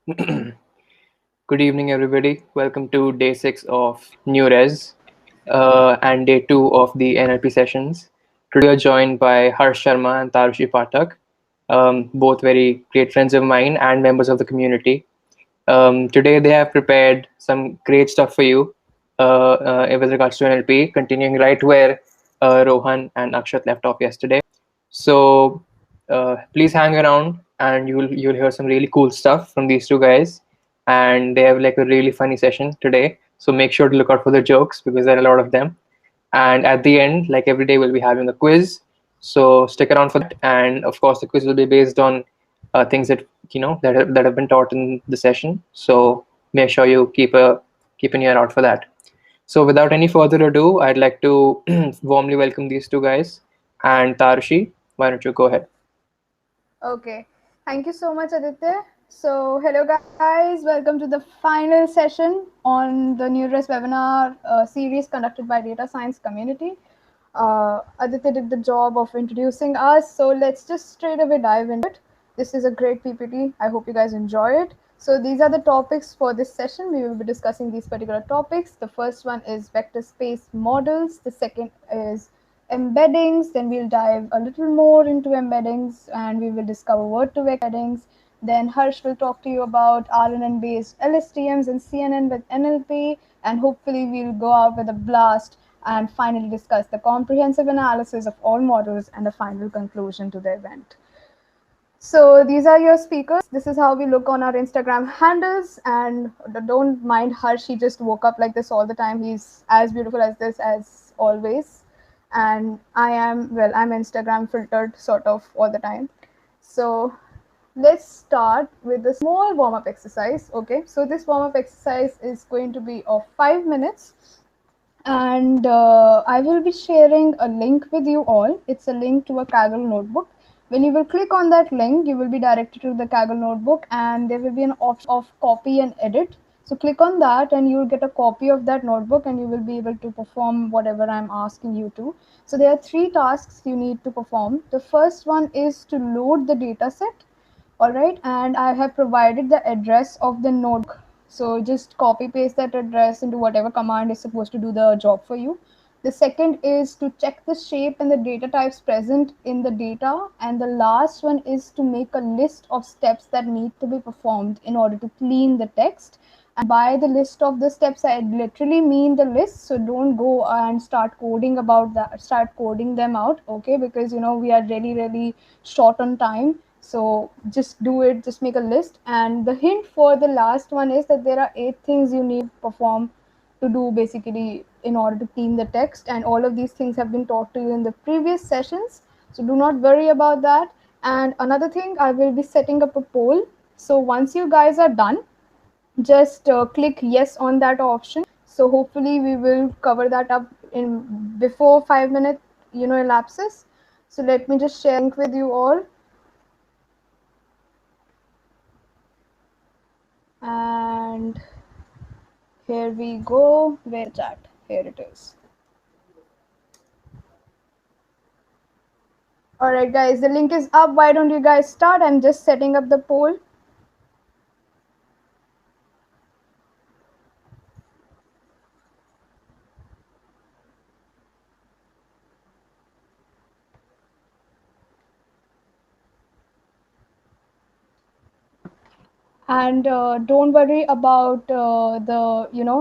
Good evening, everybody. Welcome to day 6 of NeuRes and day 2 of the NLP sessions. Today, we are joined by Harsh Sharma and Tarushi Pathak, both very great friends of mine and members of the community. Today, they have prepared some great stuff for you with regards to NLP, continuing right where Rohan and Akshat left off yesterday. So please hang around, and you'll hear some really cool stuff from these two guys. And they have like a really funny session today. So make sure to look out for the jokes because there are a lot of them. And at the end, like every day, we'll be having a quiz. So stick around for that. And of course, the quiz will be based on things that that have been taught in the session. So make sure you keep an ear out for that. So without any further ado, I'd like to warmly welcome these two guys. And Tarushi, why don't you go ahead? Okay, thank you so much, Aditya. So, hello guys, welcome to the final session on the NeuRes webinar series conducted by Data Science Community. Aditya did the job of introducing us, so let's just straight away dive into it. This is a great PPT. I hope you guys enjoy it. So, these are the topics for this session. We will be discussing these particular topics. The first one is vector space models, the second is embeddings, then we'll dive a little more into embeddings and we will discover word to vector embeddings. Then Harsh will talk to you about RNN based LSTMs and CNN with NLP, and hopefully we'll go out with a blast and finally discuss the comprehensive analysis of all models and a final conclusion to the event. So these are your speakers. This is how we look on our Instagram handles, and don't mind Harsh, he just woke up like this all the time. He's as beautiful as this as always. And I'm Instagram filtered sort of all the time. So let's start with a small warm-up exercise. Okay, so this warm-up exercise is going to be of 5 minutes, and I will be sharing a link with you all. It's a link to a Kaggle notebook. When you will click on that link, you will be directed to the Kaggle notebook, and there will be an option of copy and edit. So click on that and you will get a copy of that notebook, and you will be able to perform whatever I'm asking you to. So there are 3 tasks you need to perform. The first one is to load the data set. All right, and I have provided the address of the notebook, so just copy paste that address into whatever command is supposed to do the job for you. The second is to check the shape and the data types present in the data, and the last one is to make a list of steps that need to be performed in order to clean the text. And by the list of the steps, I literally mean the list, so don't go and start coding about that, start coding them out, okay, because we are really short on time. So just do it, just make a list. And the hint for the last one is that there are 8 things you need to perform to do basically in order to clean the text, and all of these things have been taught to you in the previous sessions, so do not worry about that. And another thing, I will be setting up a poll, so once you guys are done, just click yes on that option. So hopefully we will cover that up in before 5 minute elapses. So let me just share link with you all. And here we go. Where chat? Here it is. All right, guys, the link is up. Why don't you guys start? I'm just setting up the poll. And don't worry about the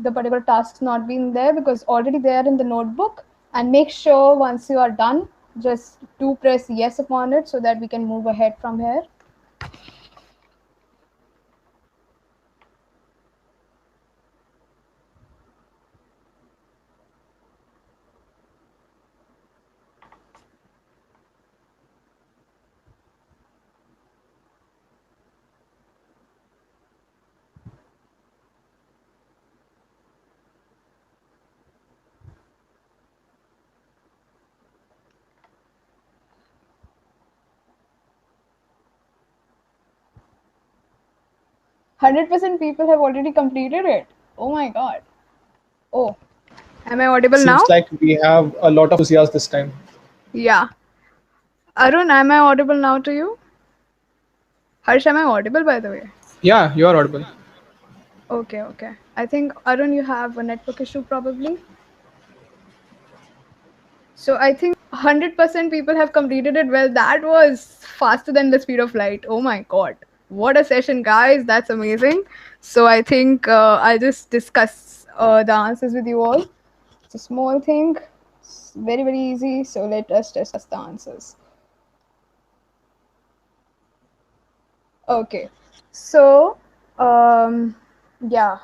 particular tasks not being there, because already they are in the notebook. And make sure once you are done, just do press yes upon it so that we can move ahead from here. 100% people have already completed it. Oh my god. Oh, am I audible now? Seems like we have a lot of enthusiasm this time. Yeah. Arun, am I audible now to you? Harsh, am I audible by the way? Yeah, you are audible. Okay. I think, Arun, you have a network issue probably. So I think 100% people have completed it. Well, that was faster than the speed of light. Oh my god. What a session, guys. That's amazing. So I think I'll just discuss the answers with you all. It's a small thing. It's very, very easy. So let us discuss the answers. Okay. So, yeah,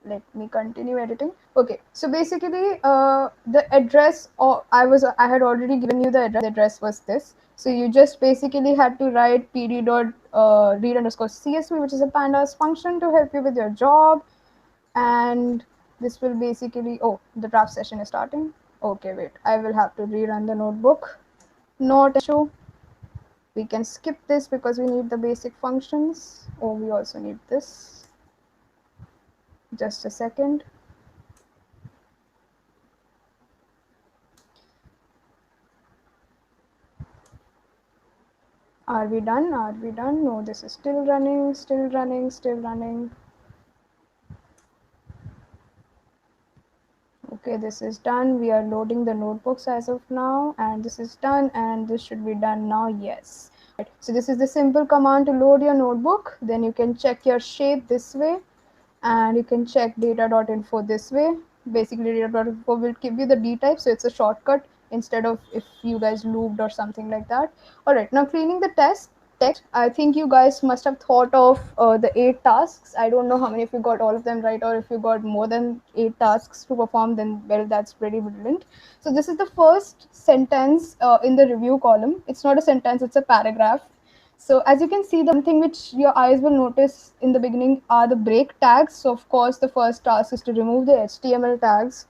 let me continue editing. Okay, so basically the address, or I had already given you the address was this. So you just basically had to write pd dot read underscore csv, which is a pandas function to help you with your job. And this will basically, oh, the draft session is starting. Okay, wait, I will have to rerun the notebook. Not an issue, we can skip this because we need the basic functions. Oh, we also need this. Just a second. Are we done? Are we done? No, this is still running, still running, still running. Okay, this is done. We are loading the notebooks as of now, and this is done, and this should be done now. Yes. So this is the simple command to load your notebook. Then you can check your shape this way, and you can check data.info this way. Basically, data.info will give you the D type, so it's a shortcut instead of if you guys looped or something like that. All right, now cleaning the text. I think you guys must have thought of the 8 tasks. I don't know how many of you got all of them right, or if you got more than 8 tasks to perform, then well, that's pretty brilliant. So this is the first sentence in the review column. It's not a sentence, it's a paragraph. So as you can see, the one thing which your eyes will notice in the beginning are the break tags. So of course, the first task is to remove the HTML tags.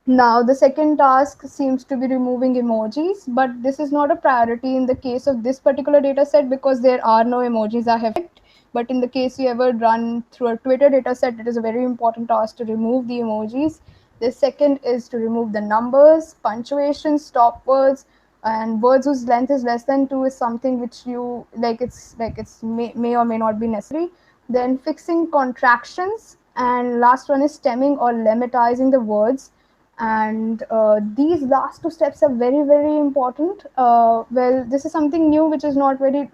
Now the second task seems to be removing emojis, but this is not a priority in the case of this particular data set because there are no emojis I have checked. But in the case you ever run through a Twitter data set, it is a very important task to remove the emojis. The second is to remove the numbers, punctuation, stop words, and words whose length is less than 2 is something which you it's may or may not be necessary. Then fixing contractions, and last one is stemming or lemmatizing the words. And these last two steps are very, very important. Well, this is something new which is not very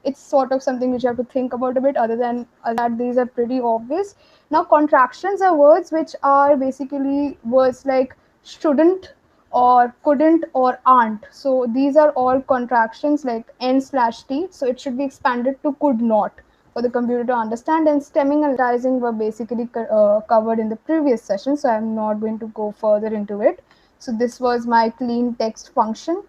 it's sort of something which you have to think about a bit. Other than that, these are pretty obvious. Now contractions are words which are basically words like shouldn't or couldn't or aren't. So these are all contractions like n/t, so it should be expanded to could not for the computer to understand. And stemming and lemmatizing were basically covered in the previous session, so I'm not going to go further into it. So this was my clean text function,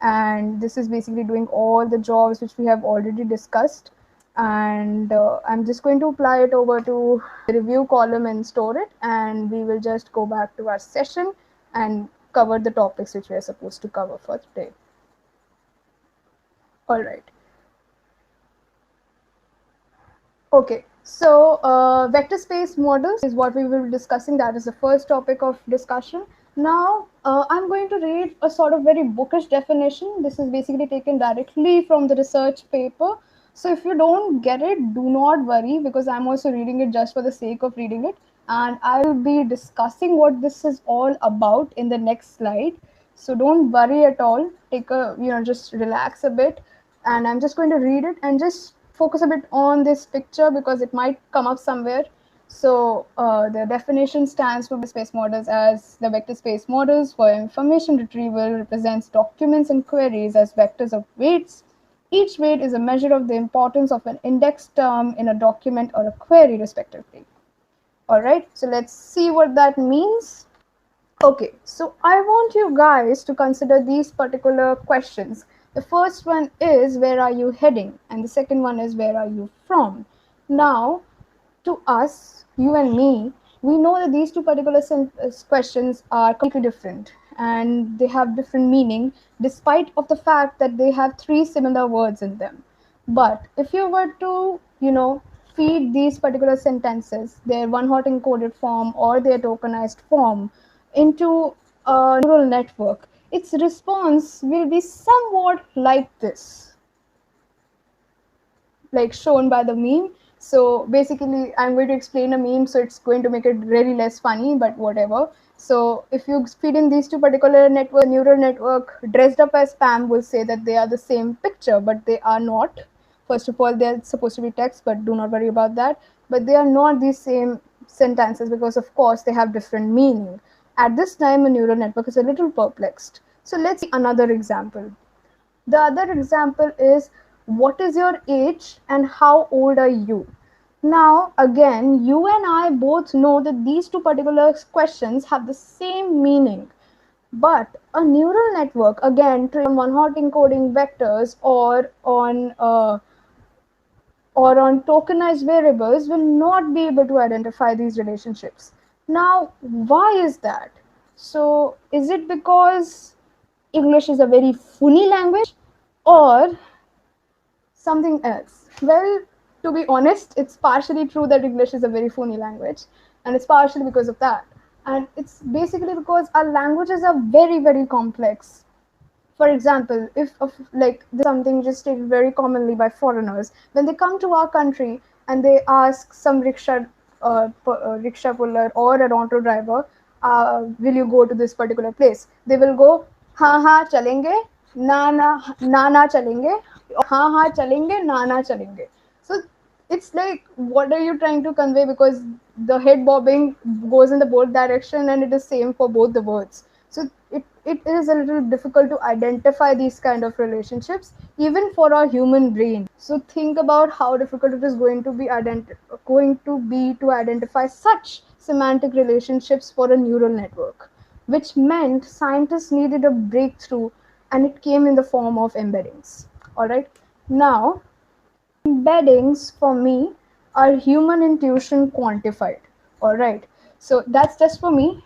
and this is basically doing all the jobs which we have already discussed. And I'm just going to apply it over to the review column and store it, and we will just go back to our session and cover the topics which we are supposed to cover for today. All right. Okay, so vector space models is what we will be discussing. That is the first topic of discussion. Now, I'm going to read a sort of very bookish definition. This is basically taken directly from the research paper. So if you don't get it, do not worry, because I'm also reading it just for the sake of reading it. And I'll be discussing what this is all about in the next slide. So don't worry at all. Take a, just relax a bit. And I'm just going to read it and just focus a bit on this picture because it might come up somewhere. So the definition stands for space models as the vector space models for information retrieval represents documents and queries as vectors of weights. Each weight is a measure of the importance of an index term in a document or a query respectively. All right, so let's see what that means. Okay, so I want you guys to consider these particular questions. The first one is, where are you heading? And the second one is, where are you from? Now, to us, you and me, we know that these two particular questions are completely different and they have different meaning despite of the fact that they have three similar words in them. But if you were to, feed these particular sentences, their one-hot encoded form or their tokenized form into a neural network, its response will be somewhat like this, like shown by the meme. So basically, I'm going to explain a meme, so it's going to make it really less funny, but whatever. So if you feed in these two particular networks, the neural network dressed up as spam will say that they are the same picture, but they are not. First of all, they're supposed to be text, but do not worry about that. But they are not the same sentences because, of course, they have different meaning. At this time, a neural network is a little perplexed. So let's see another example. The other example is, what is your age and how old are you? Now, again, you and I both know that these two particular questions have the same meaning. But a neural network, again, trained on one-hot encoding vectors or on tokenized variables, will not be able to identify these relationships. Now, why is that? So, is it because English is a very funny language, or something else? Well, to be honest, it's partially true that English is a very funny language, and it's partially because of that. And it's basically because our languages are very, very complex. For example, if like this is something just stated very commonly by foreigners, when they come to our country and they ask some rickshaw puller or an auto driver, will you go to this particular place? They will go, ha chalenge, na chalenge, or ha chalenge, na chalenge. So it's like, what are you trying to convey? Because the head bobbing goes in the both direction, and it is same for both the words. So it is a little difficult to identify these kind of relationships, even for our human brain. So think about how difficult it is going to be to identify such semantic relationships for a neural network, which meant scientists needed a breakthrough, and it came in the form of embeddings. All right, now embeddings for me are human intuition quantified. All right, so that's just for me.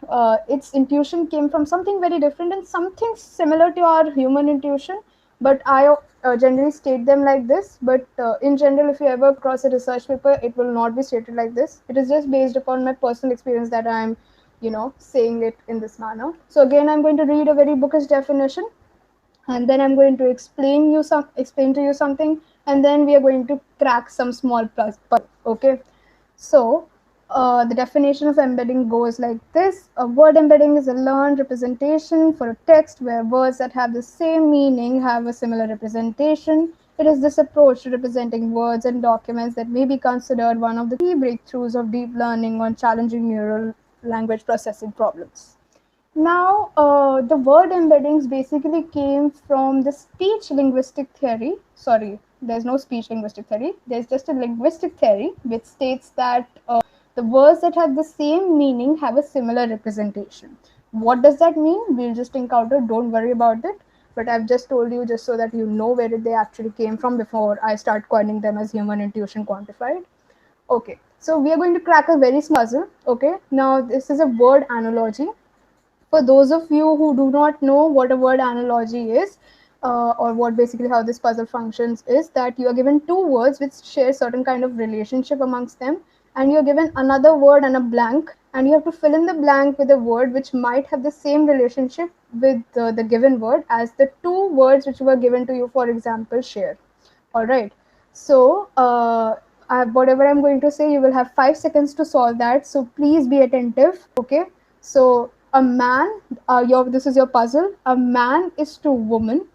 Its intuition came from something very different and something similar to our human intuition, but I generally state them like this. But in general, if you ever cross a research paper, it will not be stated like this. It is just based upon my personal experience that I'm saying it in this manner. So again, I'm going to read a very bookish definition, and then I'm going to explain to you something, and then we are going to crack some small puzzle. Okay, so the definition of embedding goes like this: a word embedding is a learned representation for a text where words that have the same meaning have a similar representation. It is this approach to representing words and documents that may be considered one of the key breakthroughs of deep learning on challenging neural language processing problems. Now, the word embeddings basically came from the speech linguistic theory. Sorry, there's no speech linguistic theory. There's just a linguistic theory which states that the words that have the same meaning have a similar representation. What does that mean? We'll just encounter. Don't worry about it. But I've just told you just so that you know where they actually came from before I start coining them as human intuition quantified. Okay, so we are going to crack a very small puzzle. Okay, now this is a word analogy. For those of you who do not know what a word analogy is, or what basically how this puzzle functions, is that you are given two words which share certain kind of relationship amongst them, and you're given another word and a blank, and you have to fill in the blank with a word which might have the same relationship with the given word as the two words which were given to you, for example, share. All right, so whatever I'm going to say, you will have 5 seconds to solve that, so please be attentive. Okay, so a man, this is your puzzle. A man is to woman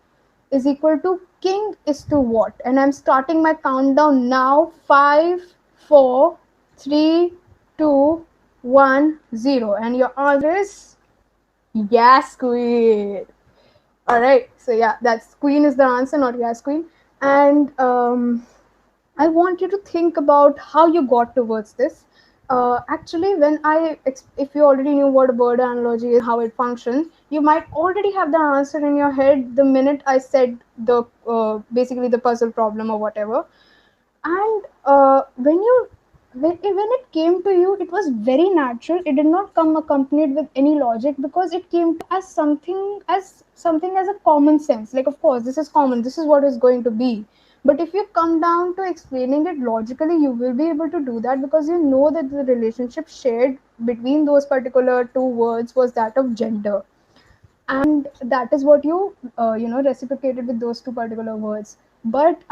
is equal to king is to what? And I'm starting my countdown now. 5, 4, 3, 2, 1, 0. And your answer is yes, queen. All right, so yeah, that's queen is the answer, not yes, queen. And I want you to think about how you got towards this. Actually, if you already knew what a word analogy is, how it functions, you might already have the answer in your head the minute I said the basically the puzzle problem or whatever. And when it came to you, it was very natural. It did not come accompanied with any logic, because it came to as something as a common sense. Like, of course, this is common, this is what is going to be. But if you come down to explaining it logically, you will be able to do that, because you know that the relationship shared between those particular two words was that of gender, and that is what you reciprocated with those two particular words. But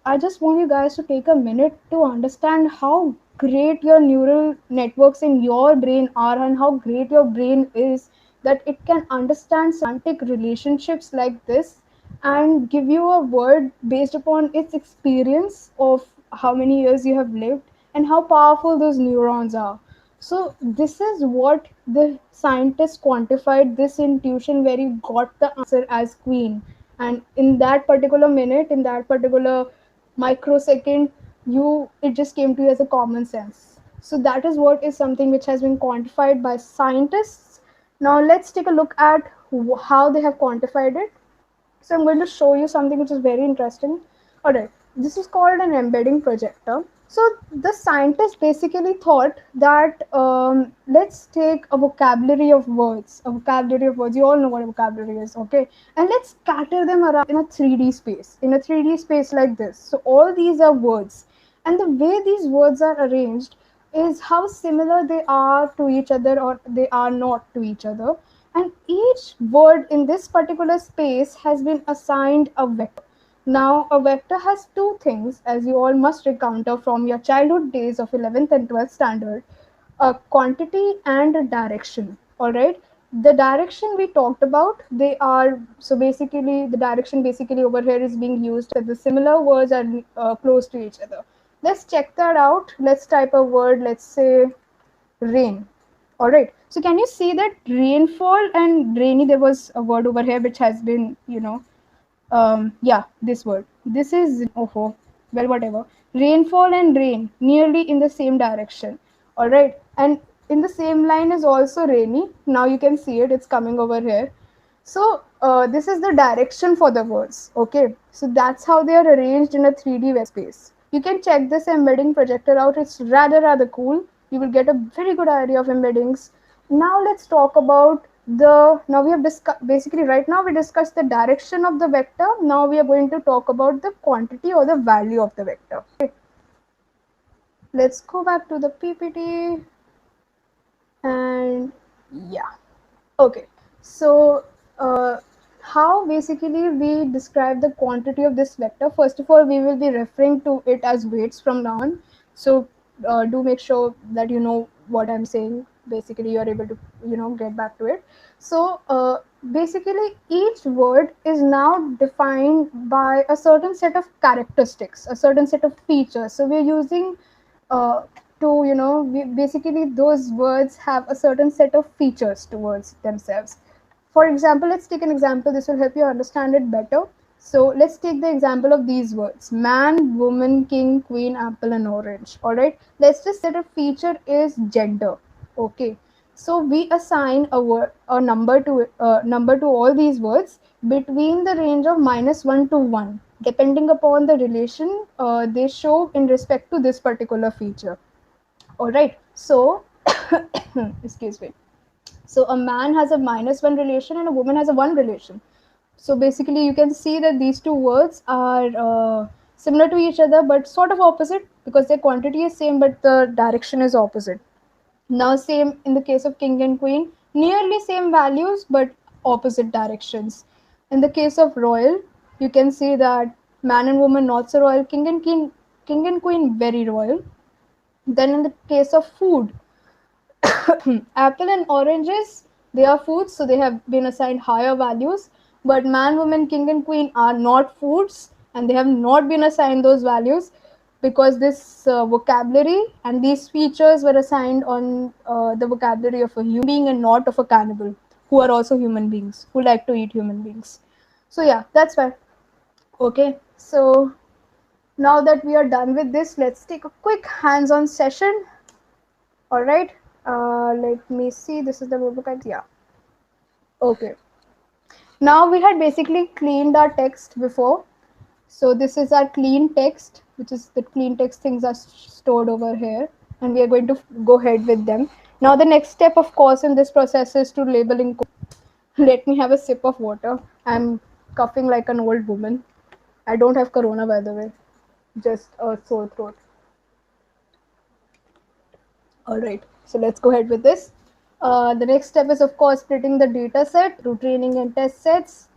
I just want you guys to take a minute to understand how great your neural networks in your brain are and how great your brain is, that it can understand semantic relationships like this and give you a word based upon its experience of how many years you have lived and how powerful those neurons are. So this is what the scientists quantified this intuition where you got the answer as queen, and in that particular minute, in that particular microsecond, you it just came to you as a common sense. So that is what is something which has been quantified by scientists. Now let's take a look at how they have quantified it. So I'm going to show you something which is very interesting. Alright, this is called an embedding projector. So the scientists basically thought that let's take a vocabulary of words. A vocabulary of words. You all know what a vocabulary is, okay? And let's scatter them around in a 3D space. In a 3D space like this. So all these are words. And the way these words are arranged is how similar they are to each other or they are not to each other, and each word in this particular space has been assigned a vector. Now, a vector has two things, as you all must encounter from your childhood days of 11th and 12th standard: a quantity and a direction. All right. The direction we talked about, they are so basically the direction basically over here is being used that the similar words are close to each other. Let's check that out. Let's type a word. Let's say rain. All right. So can you see that rainfall and rainy? There was a word over here which has been, yeah, this word. This is oh, well, whatever. Rainfall and rain nearly in the same direction. All right, and in the same line is also rainy. Now you can see it. It's coming over here. So this is the direction for the words. Okay, so that's how they are arranged in a 3D web space. You can check this embedding projector out. It's rather cool. You will get a very good idea of embeddings. Now let's talk about the, now we have discussed, basically right now we discussed the direction of the vector. Now we are going to talk about the quantity or the value of the vector. Okay. Let's go back to the PPT and yeah. Okay, so how basically we describe the quantity of this vector? First of all, we will be referring to it as weights from now on. So do make sure that you know what I'm saying. Basically, you are able to get back to it. So basically, each word is now defined by a certain set of characteristics, a certain set of features. So we're using uh, to basically those words have a certain set of features towards themselves. For example, let's take an example. This will help you understand it better. So let's take the example of these words: man, woman, king, queen, apple, and orange. All right, let's just say the feature is gender. Okay, so we assign a number to all these words between the range of -1 to 1, depending upon the relation they show in respect to this particular feature. All right, so excuse me. So a man has a -1 relation and a woman has a 1 relation. So basically, you can see that these two words are similar to each other, but sort of opposite because their quantity is same, but the direction is opposite. Now, same in the case of king and queen, nearly same values but opposite directions. In the case of royal, you can see that man and woman not so royal, king and queen very royal. Then in the case of food, apple and oranges, they are foods, so they have been assigned higher values. But man, woman, king, and queen are not foods, and they have not been assigned those values because this vocabulary and these features were assigned on the vocabulary of a human being and not of a cannibal, who are also human beings, who like to eat human beings. So, yeah, that's why. Okay, so now that we are done with this, let's take a quick hands on session. All right, let me see. This is the notebook. Yeah. Okay. Now we had basically cleaned our text before. So this is our clean text, which is the clean text things are stored over here, and we are going to go ahead with them. Now the next step, of course, in this process is to labeling. Let me have a sip of water. I'm coughing like an old woman. I don't have corona, by the way, just a sore throat. All right, so let's go ahead with this. The next step is, of course, splitting the data set through training and test sets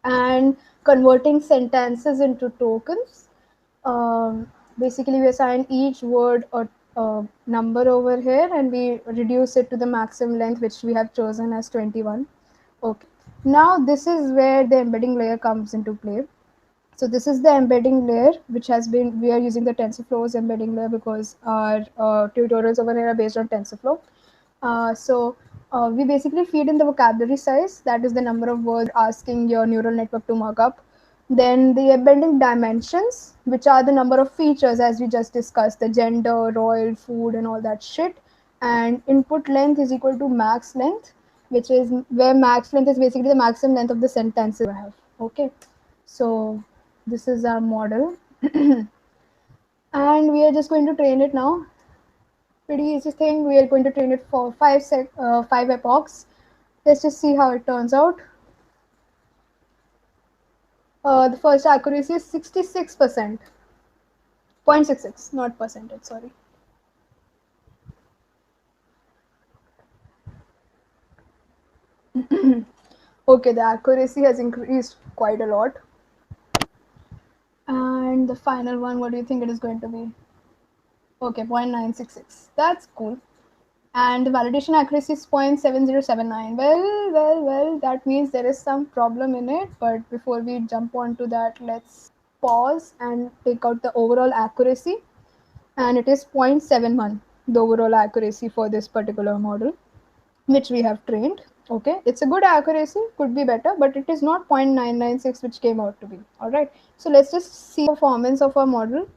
and converting sentences into tokens. Basically we assign each word a number over here, and we reduce it to the maximum length, which we have chosen as 21. Okay, now this is where the embedding layer comes into play. So this is the embedding layer, which has been, we are using the TensorFlow's embedding layer because our tutorials over here are based on TensorFlow. We basically feed in the vocabulary size, that is the number of words asking your neural network to mark up. Then the embedding dimensions, which are the number of features as we just discussed, the gender, royal, food, and all that shit. And input length is equal to max length, which is where max length is basically the maximum length of the sentences you have. Okay, so this is our model. And we are just going to train it now. Pretty easy thing. We are going to train it for 5 epochs. Let's just see how it turns out. The first accuracy is 66%. 0.66, not percentage, sorry. Okay, the accuracy has increased quite a lot. And the final one, what do you think it is going to be? Okay, 0.966. That's cool. And the validation accuracy is 0.7079. Well, that means there is some problem in it. But before we jump on to that, let's pause and take out the overall accuracy. And it is 0.71, the overall accuracy for this particular model, which we have trained. Okay, it's a good accuracy, could be better, but it is not 0.996, which came out to be. All right, so let's just see the performance of our model.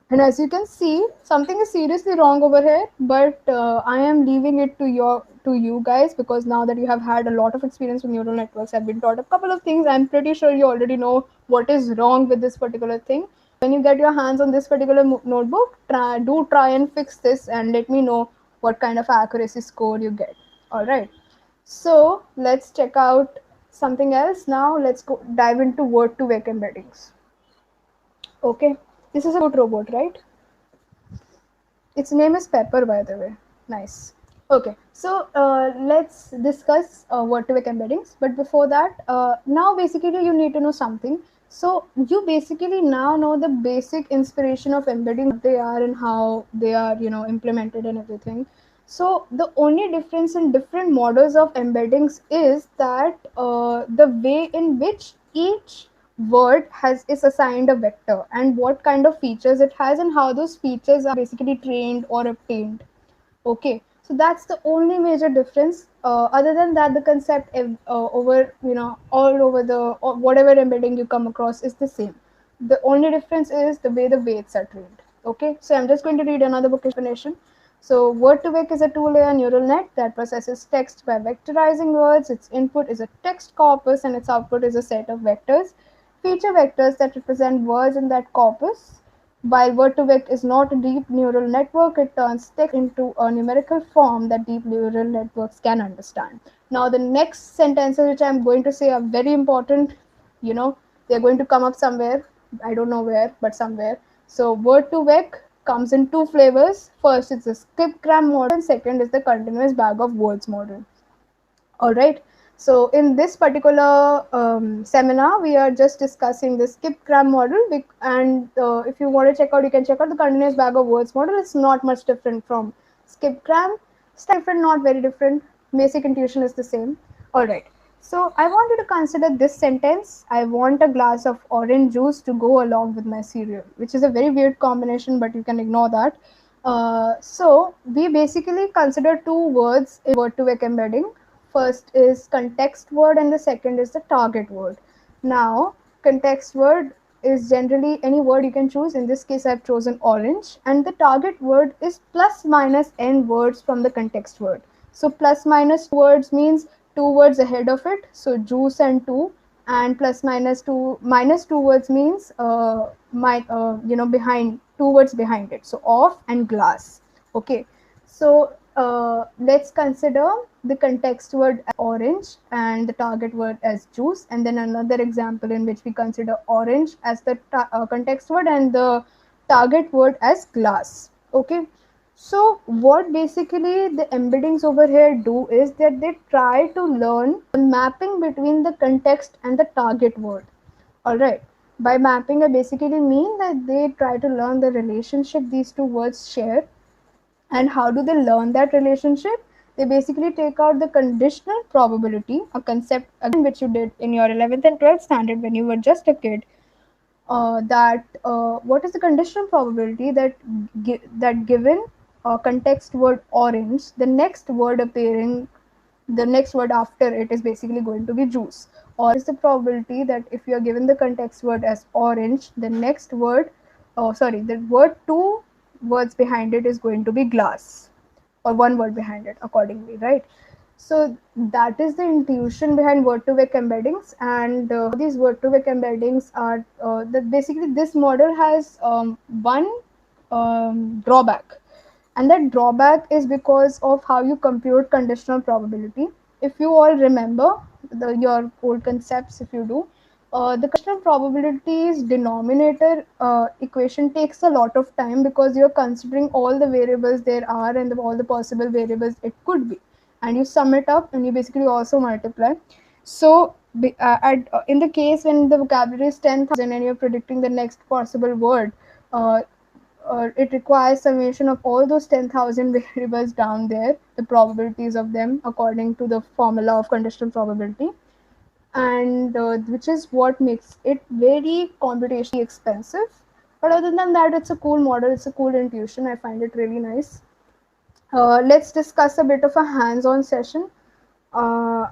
And as you can see, something is seriously wrong over here, but I am leaving it to you guys, because now that you have had a lot of experience with neural networks, I've been taught a couple of things. I'm pretty sure you already know what is wrong with this particular thing. When you get your hands on this particular notebook, try and fix this and let me know what kind of accuracy score you get. All right. So let's check out something else now. Let's go dive into word-to-vec embeddings. Okay, this is a good robot, right? Its name is Pepper, by the way. Nice. Okay, so let's discuss word-to-vec embeddings. But before that, now basically you need to know something. So you basically now know the basic inspiration of embedding, what they are and how they are, implemented and everything. So the only difference in different models of embeddings is that the way in which each word is assigned a vector, and what kind of features it has, and how those features are basically trained or obtained. Okay, so that's the only major difference. Other than that, the concept over, all over the, or whatever embedding you come across is the same. The only difference is the way the weights are trained. Okay, so I'm just going to read another book explanation. So word-to-vec is a two-layer neural net that processes text by vectorizing words. Its input is a text corpus and its output is a set of vectors, feature vectors that represent words in that corpus. While word-to-vec is not a deep neural network, it turns text into a numerical form that deep neural networks can understand. Now, the next sentences which I'm going to say are very important. They're going to come up somewhere. I don't know where, but somewhere. So, word-to-vec comes in two flavors. First, it's the skip-gram model, and second is the continuous bag of words model. All right. So in this particular seminar, we are just discussing the skip-gram model. And if you want to check out, you can check out the continuous bag of words model. It's not much different from skip-gram. It's different, not very different. Basic intuition is the same. All right. So I want you to consider this sentence. I want a glass of orange juice to go along with my cereal, which is a very weird combination, but you can ignore that. So we basically consider two words in word-to-vec embedding. First is context word and the second is the target word. Now, context word is generally any word you can choose. In this case, I've chosen orange, and the target word is plus minus n words from the context word. So plus minus words means two words ahead of it. So juice and two, and plus minus two words means behind, two words behind it. So off and glass. Okay. So let's consider the context word as orange and the target word as juice, and then another example in which we consider orange as the context word and the target word as glass. Okay, so what basically the embeddings over here do is that they try to learn the mapping between the context and the target word. All right. By mapping, I basically mean that they try to learn the relationship these two words share. And how do they learn that relationship? They basically take out the conditional probability, a concept again which you did in your 11th and 12th standard when you were just a kid. That what is the conditional probability that that given context word orange, the next word after it is basically going to be juice, or is the probability that if you are given the context word as orange, the next word, the word two words behind it is going to be glass, or one word behind it accordingly, right? So that is the intuition behind word-to-vec embeddings, and these word-to-vec embeddings are that basically this model has one drawback, and that drawback is because of how you compute conditional probability. If you all remember your old concepts, if you do, the conditional probabilities denominator equation takes a lot of time because you're considering all the variables there are and all the possible variables it could be, and you sum it up and you basically also multiply. So in the case when the vocabulary is 10,000 and you're predicting the next possible word, uh, it requires summation of all those 10,000 variables down there, the probabilities of them according to the formula of conditional probability, and which is what makes it very computationally expensive. But other than that, it's a cool model, it's a cool intuition. I find it really nice. Let's discuss a bit of a hands-on session. Uh,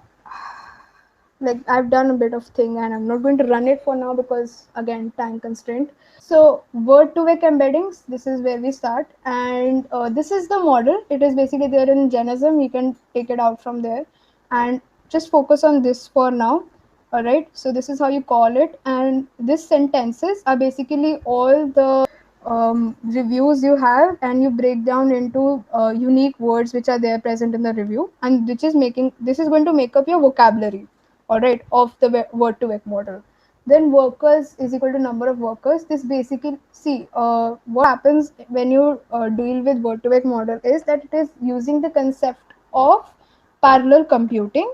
like I've done a bit of thing and I'm not going to run it for now because again time constraint. So word-to-vec embeddings, this is where we start, and this is the model. It is basically there in Genism. You can take it out from there and just focus on this for now. All right. So this is how you call it, and this sentences are basically all the reviews you have, and you break down into unique words which are there present in the review, and this is going to make up your vocabulary, all right, of the word to vec model. Then workers is equal to number of workers. This basically, see, what happens when you deal with word to vec model is that it is using the concept of parallel computing,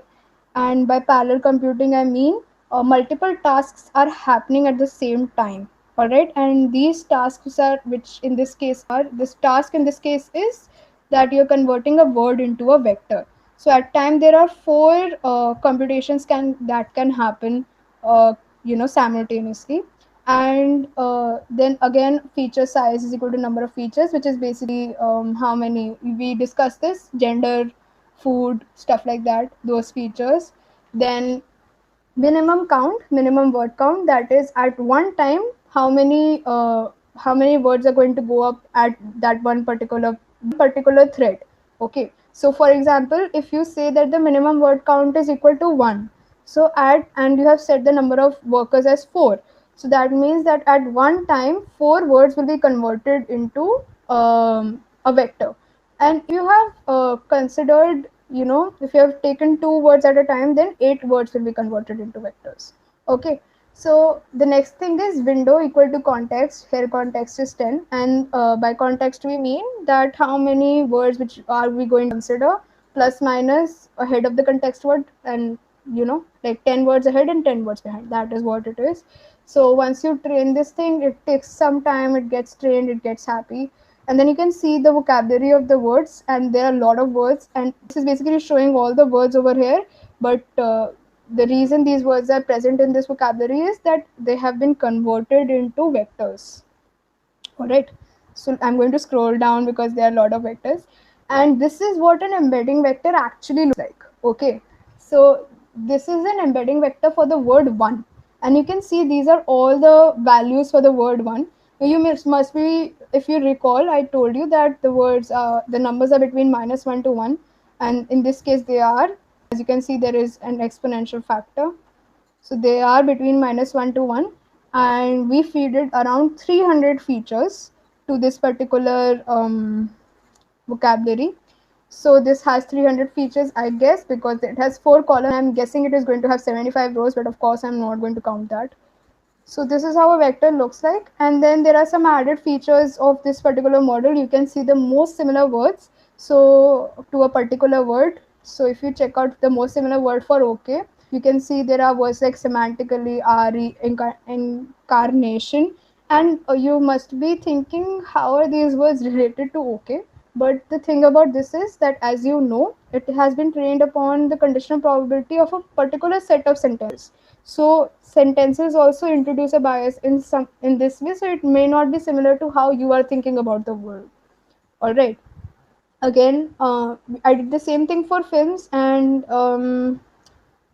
and by parallel computing I mean multiple tasks are happening at the same time, all right, and these tasks are, which in this case are, this task in this case is that you're converting a word into a vector. So at time there are four computations can happen, simultaneously. And then again, feature size is equal to number of features, which is basically how many we discussed this, gender, food, stuff like that, those features. Then minimum word count, that is at one time how many words are going to go up at that one particular thread. Okay, so for example, if you say that the minimum word count is equal to 1, so and you have set the number of workers as 4, so that means that at one time 4 words will be converted into a vector. And if you have considered, if you have taken 2 words at a time, then 8 words will be converted into vectors. Okay, so the next thing is window equal to context. Here context is 10, and by context we mean that how many words which are we going to consider plus minus ahead of the context word, and like 10 words ahead and 10 words behind, that is what it is. So once you train this thing, it takes some time, it gets trained, it gets happy, and then you can see the vocabulary of the words, and there are a lot of words, and this is basically showing all the words over here. But the reason these words are present in this vocabulary is that they have been converted into vectors. All right, so I'm going to scroll down because there are a lot of vectors, and this is what an embedding vector actually looks like. Okay, so this is an embedding vector for the word one, and you can see these are all the values for the word one. You must be, if you recall, I told you that the numbers are between -1 to 1, and in this case they are, as you can see, there is an exponential factor. So they are between -1 to 1, and we feed it around 300 features to this particular vocabulary. So this has 300 features, I guess, because it has 4 columns. I'm guessing it is going to have 75 rows, but of course I'm not going to count that. So this is how a vector looks like, and then there are some added features of this particular model. You can see the most similar words, so to a particular word. So if you check out the most similar word for OK, You can see there are words like semantically, RE, incarnation, and you must be thinking, how are these words related to OK? But the thing about this is that, as you know, it has been trained upon the conditional probability of a particular set of sentences. So sentences also introduce a bias in this way, so it may not be similar to how you are thinking about the word. All right. Again, I did the same thing for films, and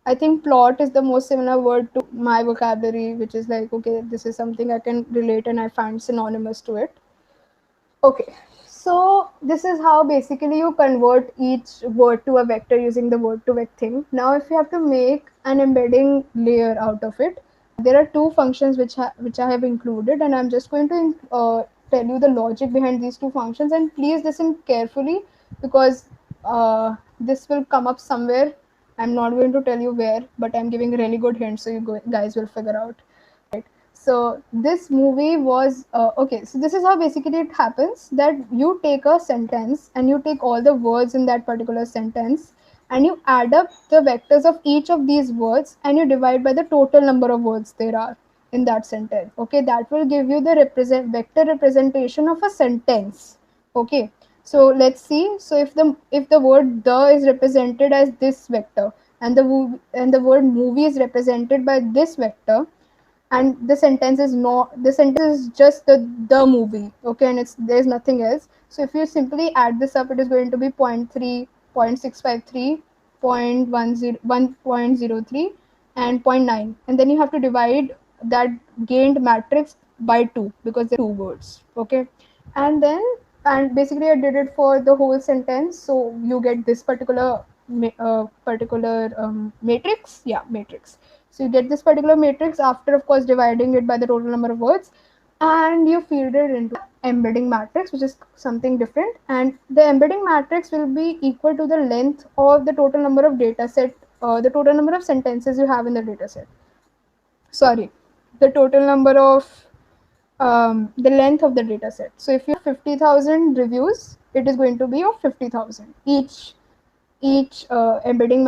I think plot is the most similar word to my vocabulary, which is like, okay, this is something I can relate and I find synonymous to it. Okay, so this is how basically you convert each word to a vector using the word to vec thing. Now, if you have to make an embedding layer out of it, there are two functions which I have included, and I'm just going to tell you the logic behind these two functions. And please listen carefully, because this will come up somewhere. I'm not going to tell you where, but I'm giving really good hints, so you guys will figure out. So this movie was okay. So this is how basically it happens, that you take a sentence and you take all the words in that particular sentence, and you add up the vectors of each of these words and you divide by the total number of words there are in that sentence. Okay, that will give you the vector representation of a sentence. Okay, so let's see. So if the word the is represented as this vector, and the word movie is represented by this vector, and the sentence is just the movie, okay, and it's there's nothing else. So if you simply add this up, it is going to be 0. 0.3, 0.653, 1.03, and 0. 0.9, and then you have to divide that gained matrix by 2, because there are two words. Okay, and then, and basically I did it for the whole sentence, so you get this particular matrix. Yeah, matrix. So you get this particular matrix after, of course, dividing it by the total number of words, and you feed it into embedding matrix, which is something different. And the embedding matrix will be equal to the length of the total number of the total number of sentences you have in the data set. Sorry, the total number of the length of the data set. So if you have 50,000 reviews, it is going to be of 50,000 each embedding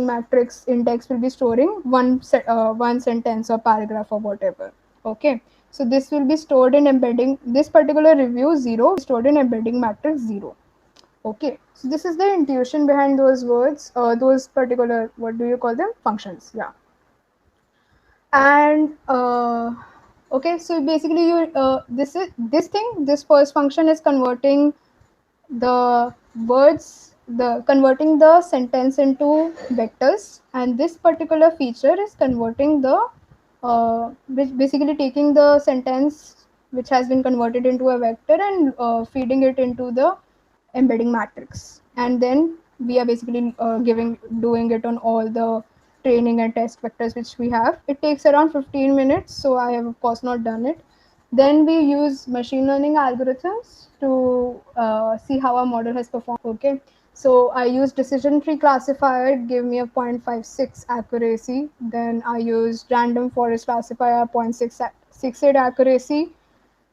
matrix index will be storing one sentence or paragraph or whatever. Okay, so this will be stored in embedding, this particular review 0 stored in embedding matrix 0. Okay, so this is the intuition behind those words, those particular, what do you call them, functions. Yeah. And okay, so basically you this first function is converting the converting the sentence into vectors, and this particular feature is converting the basically taking the sentence which has been converted into a vector and feeding it into the embedding matrix, and then we are basically doing it on all the training and test vectors which we have. It takes around 15 minutes, so I have of course not done it. Then we use machine learning algorithms to see how our model has performed. Okay, so I use decision tree classifier, give me a 0.56 accuracy. Then I used random forest classifier, 0.668 accuracy,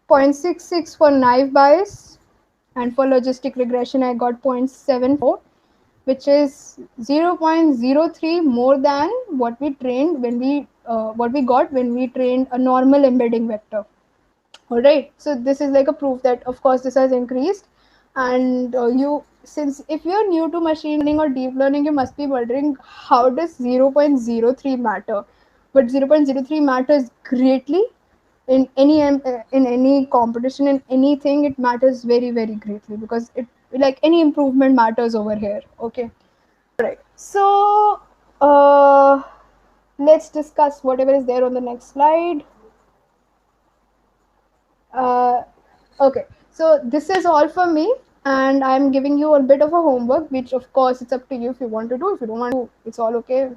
0.66 for naive bias, and for logistic regression I got 0.74, which is 0.03 more than what we trained when we got when we trained a normal embedding vector. All right, so this is like a proof that of course this has increased. And since if you're new to machine learning or deep learning, you must be wondering, how does 0.03 matter? But 0.03 matters greatly in any competition, in anything. It matters very, very greatly, because it, like any improvement, matters over here. Okay, all right, so let's discuss whatever is there on the next slide. Okay, so this is all for me, and I'm giving you a bit of a homework, which of course it's up to you if you want to do. If you don't want to, it's all okay.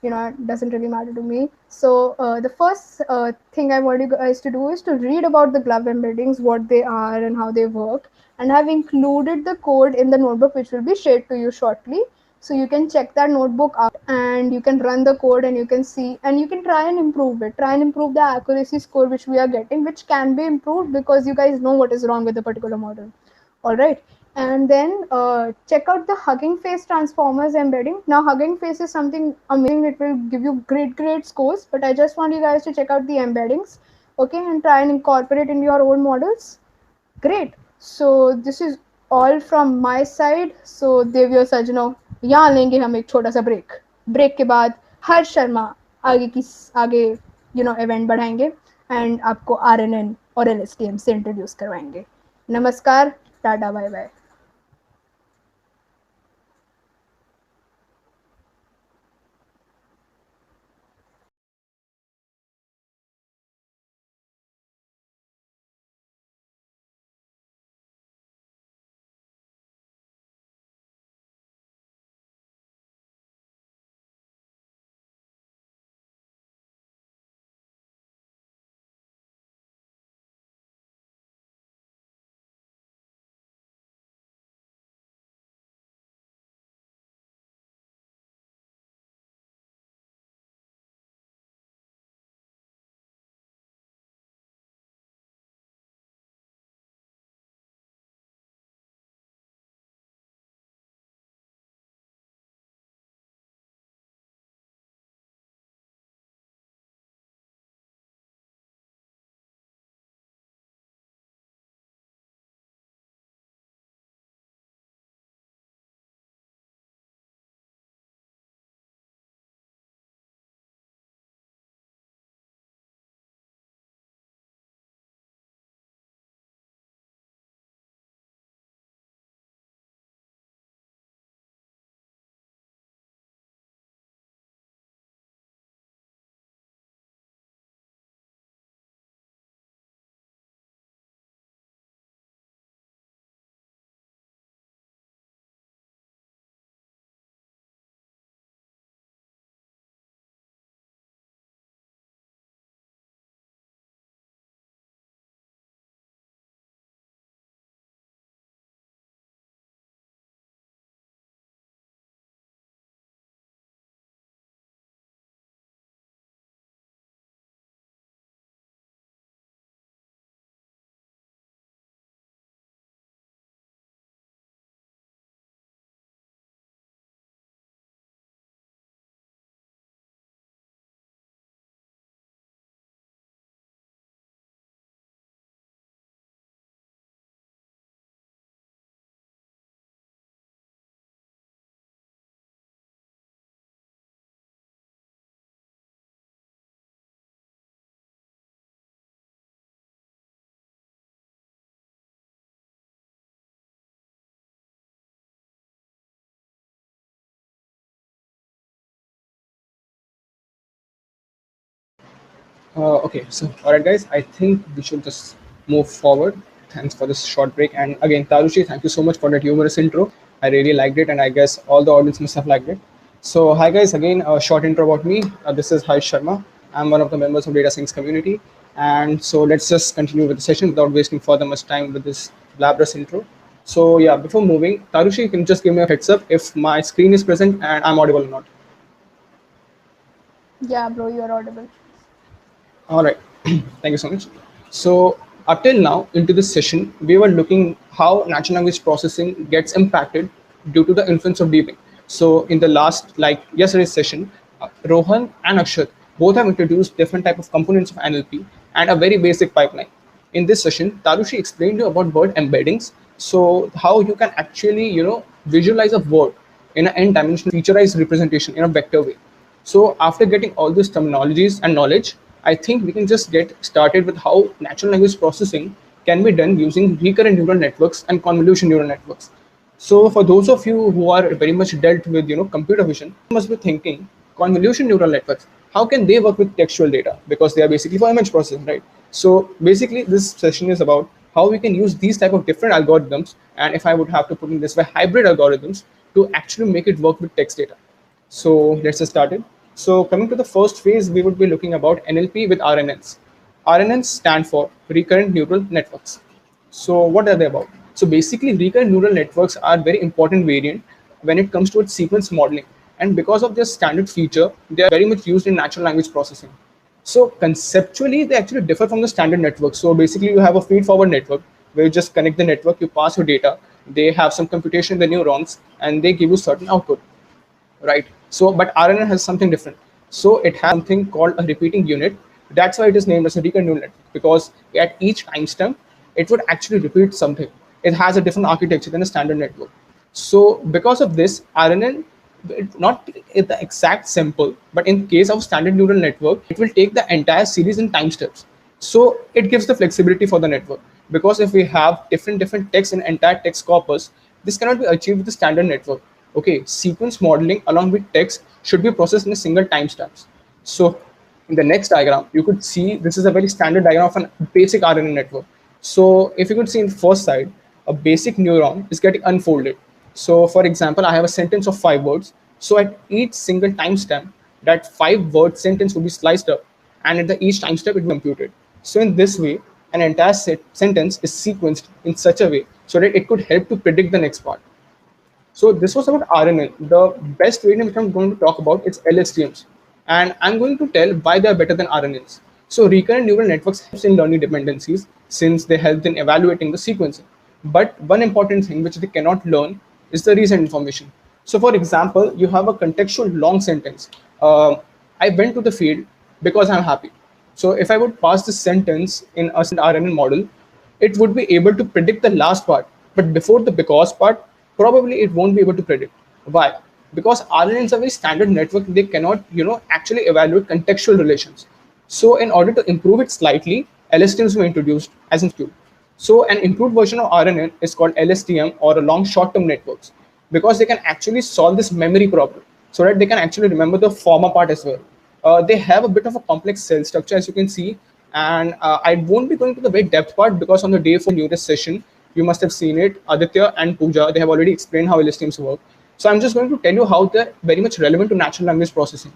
It doesn't really matter to me. So the first thing I want you guys to do is to read about the glove embeddings, what they are and how they work, and have included the code in the notebook, which will be shared to you shortly. So you can check that notebook out and you can run the code, and you can see, and you can try and improve it. Try and improve the accuracy score which we are getting, which can be improved because you guys know what is wrong with the particular model. All right. And then check out the Hugging Face Transformers embedding. Now, Hugging Face is something amazing. It will give you great scores. But I just want you guys to check out the embeddings, okay, and try and incorporate in your own models. Great. So this is all from my side. So देवियो सजनों, यहाँ लेंगे हम एक छोटा सा break के बाद हर्ष शर्मा आगे event बढ़ाएंगे एंड आपको RNN और LSTM से इंट्रोड्यूस करवाएंगे. नमस्कार, ta ta, bye bye. Okay, so all right, guys, I think we should just move forward. Thanks for this short break. And again, Tarushi, thank you so much for that humorous intro. I really liked it, and I guess all the audience must have liked it. So, hi, guys, again, a short intro about me. This is Harsh Sharma. I'm one of the members of data science community. And so let's just continue with the session without wasting further much time with this blabrous intro. So yeah, before moving, Tarushi, you can just give me a heads up if my screen is present and I'm audible or not. Yeah, bro, you're audible. All right, thank you so much. So up till now into this session, we were looking how natural language processing gets impacted due to the influence of deeping. So in the last, like yesterday's session, Rohan and Akshat both have introduced different type of components of NLP and a very basic pipeline. In this session, Tarushi explained you about word embeddings. So how you can actually, visualize a word in an n-dimensional featureized representation in a vector way. So after getting all these terminologies and knowledge, I think we can just get started with how natural language processing can be done using recurrent neural networks and convolution neural networks. So for those of you who are very much dealt with computer vision, you must be thinking convolution neural networks. How can they work with textual data? Because they are basically for image processing, right? So basically, this session is about how we can use these type of different algorithms, and if I would have to put in this way, hybrid algorithms to actually make it work with text data. So let's get started. So coming to the first phase, we would be looking about NLP with RNNs. RNNs stand for recurrent neural networks. So what are they about? So basically, recurrent neural networks are very important variant when it comes to its sequence modeling. And because of their standard feature, they are very much used in natural language processing. So conceptually, they actually differ from the standard network. So basically, you have a feed-forward network where you just connect the network, you pass your data, they have some computation in the neurons, and they give you certain output, right? So, but RNN has something different. So it has something called a repeating unit. That's why it is named as a recurrent neural network, because at each timestamp, it would actually repeat something. It has a different architecture than a standard network. So because of this, RNN, not the exact sample, but in case of standard neural network, it will take the entire series in time steps. So it gives the flexibility for the network, because if we have different text in entire text corpus, this cannot be achieved with the standard network. Okay, sequence modeling along with text should be processed in a single timestamps. So in the next diagram, you could see this is a very standard diagram of a basic RNN network. So if you could see in the first side, a basic neuron is getting unfolded. So for example, I have a sentence of 5 words. So at each single timestamp, that 5-word sentence will be sliced up, and at each timestamp it will be computed. So in this way, an entire sentence is sequenced in such a way so that it could help to predict the next part. So this was about RNN. The best variant which I'm going to talk about is LSTMs, and I'm going to tell why they are better than RNNs. So recurrent neural networks helps in learning dependencies since they help in evaluating the sequencing. But one important thing which they cannot learn is the recent information. So for example, you have a contextual long sentence. I went to the field because I'm happy. So if I would pass this sentence in a RNN model, it would be able to predict the last part, but before the because part, probably it won't be able to predict. Why? Because RNN is a very standard network. They cannot, actually evaluate contextual relations. So in order to improve it slightly, LSTMs were introduced as in Q. So an improved version of RNN is called LSTM, or a long short-term networks, because they can actually solve this memory problem so that they can actually remember the former part as well. They have a bit of a complex cell structure, as you can see, and I won't be going to the very depth part because on the day 4 NeuRes session, you must have seen it. Aditya and Pooja, they have already explained how LSTMs work. So I'm just going to tell you how they're very much relevant to natural language processing.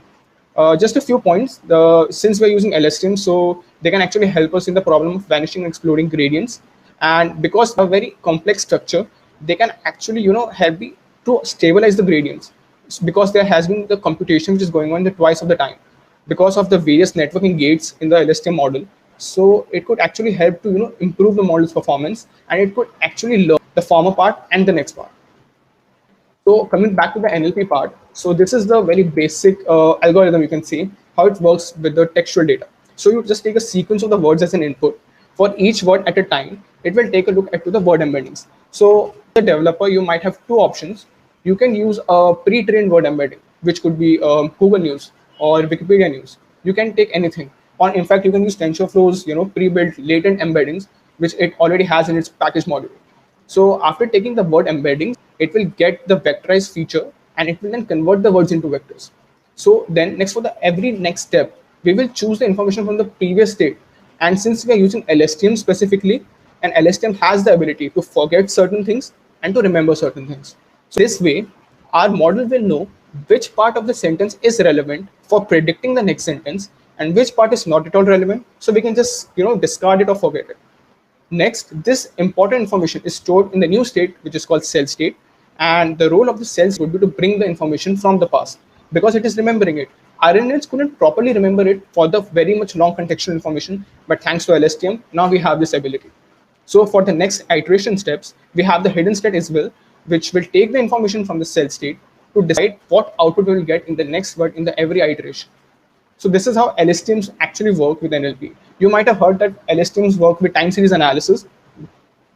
Just a few points. Since we're using LSTMs, so they can actually help us in the problem of vanishing and exploding gradients. And because of a very complex structure, they can actually, help me to stabilize the gradients, because there has been the computation which is going on the twice of the time because of the various networking gates in the LSTM model. So it could actually help to improve the model's performance, and it could actually learn the former part and the next part. So coming back to the NLP part, so this is the very basic algorithm. You can see how it works with the textual data. So you just take a sequence of the words as an input. For each word at a time, it will take a look at the word embeddings. So the developer, you might have two options. You can use a pre-trained word embedding, which could be Google News or Wikipedia News. You can take anything. Or in fact, you can use TensorFlow's pre-built latent embeddings, which it already has in its package module. So after taking the word embeddings, it will get the vectorized feature, and it will then convert the words into vectors. So then next, for the every next step, we will choose the information from the previous state. And since we are using LSTM specifically, and LSTM has the ability to forget certain things and to remember certain things. So this way, our model will know which part of the sentence is relevant for predicting the next sentence and which part is not at all relevant. So we can just discard it or forget it. Next, this important information is stored in the new state, which is called cell state. And the role of the cells would be to bring the information from the past, because it is remembering it. RNNs couldn't properly remember it for the very much long contextual information, but thanks to LSTM, now we have this ability. So for the next iteration steps, we have the hidden state as well, which will take the information from the cell state to decide what output we will get in the next word in the every iteration. So this is how LSTMs actually work with NLP. You might have heard that LSTMs work with time series analysis,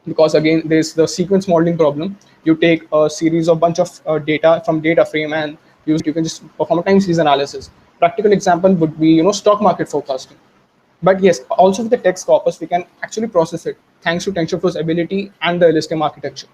because again, there's the sequence modeling problem. You take a series of bunch of data from data frame, and you can just perform a time series analysis. Practical example would be stock market forecasting. But yes, also with the text corpus, we can actually process it thanks to TensorFlow's ability and the LSTM architecture.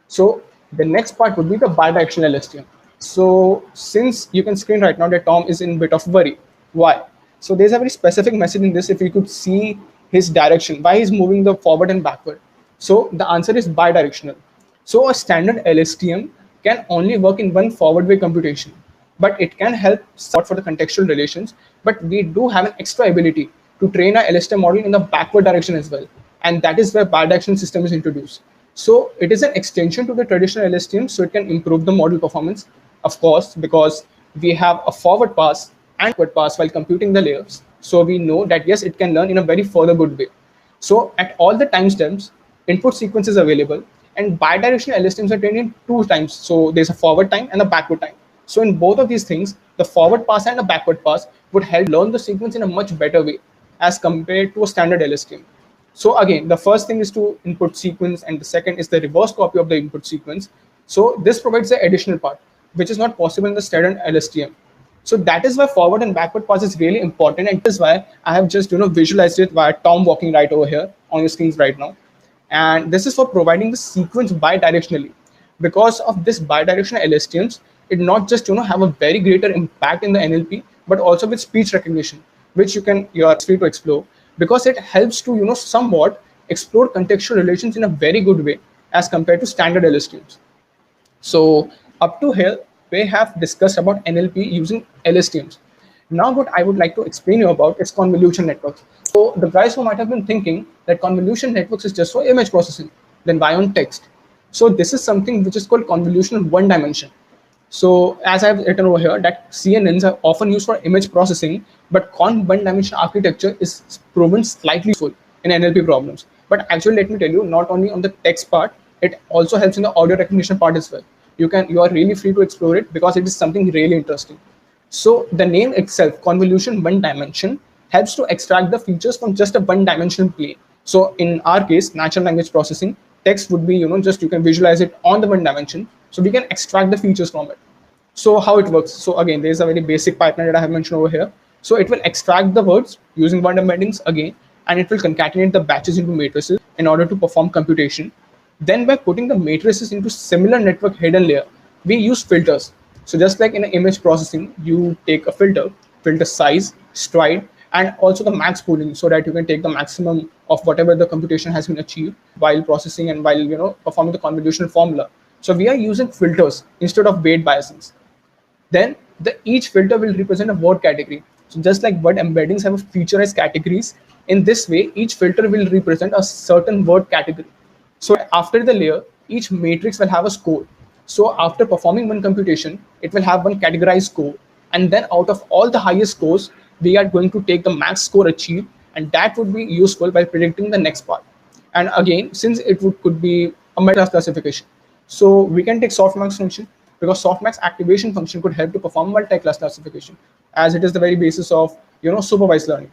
So the next part would be the bidirectional LSTM. So since you can screen right now that Tom is in a bit of worry. Why? So there's a very specific message in this. If you could see his direction, why he's moving the forward and backward. So the answer is bidirectional. So a standard LSTM can only work in one forward way computation, but it can help sort for the contextual relations. But we do have an extra ability to train our LSTM model in the backward direction as well. And that is where bidirectional system is introduced. So it is an extension to the traditional LSTM, so it can improve the model performance, of course, because we have a forward pass and backward pass while computing the layers. So we know that yes, it can learn in a very further good way. So at all the timestamps, input sequence is available, And bidirectional LSTMs are trained in 2 times. So there's a forward time and a backward time. So in both of these things, the forward pass and the backward pass would help learn the sequence in a much better way as compared to a standard LSTM. So again, the first thing is to input sequence, and the second is the reverse copy of the input sequence. So this provides the additional part, which is not possible in the standard LSTM. So that is why forward and backward pass is really important, and that is why I have just visualized it via Tom walking right over here on your screens right now. And this is for providing the sequence bidirectionally. Because of this bidirectional LSTMs, it not just have a very greater impact in the NLP, but also with speech recognition, which you are free to explore, because it helps to somewhat explore contextual relations in a very good way as compared to standard LSTMs. So up to here, we have discussed about NLP using LSTMs. Now what I would like to explain you about is convolution networks. So the guys who might have been thinking that convolution networks is just for image processing, then why on text? So this is something which is called convolutional one dimension. So as I've written over here, that CNNs are often used for image processing, but conv one dimension architecture is proven slightly useful in NLP problems. But actually, let me tell you, not only on the text part, it also helps in the audio recognition part as well. You are really free to explore it because it is something really interesting. So the name itself, convolution one dimension, helps to extract the features from just a one-dimensional plane. So in our case, natural language processing, text would be, just you can visualize it on the one dimension. So we can extract the features from it. So how it works? So again, there's a very basic pipeline that I have mentioned over here. So it will extract the words using word embeddings again, and it will concatenate the batches into matrices in order to perform computation. Then by putting the matrices into similar network hidden layer, we use filters. So just like in image processing, you take a filter size, stride, and also the max pooling, so that you can take the maximum of whatever the computation has been achieved while processing and while performing the convolutional formula. So we are using filters instead of weight biasings. Then each filter will represent a word category. So just like word embeddings have a featureized categories, in this way each filter will represent a certain word category. So after the layer, each matrix will have a score. So after performing one computation, it will have one categorized score, and then out of all the highest scores, we are going to take the max score achieved, and that would be useful by predicting the next part. And again, since could be a multi-class classification, so we can take softmax function, because softmax activation function could help to perform multi-class classification, as it is the very basis of supervised learning.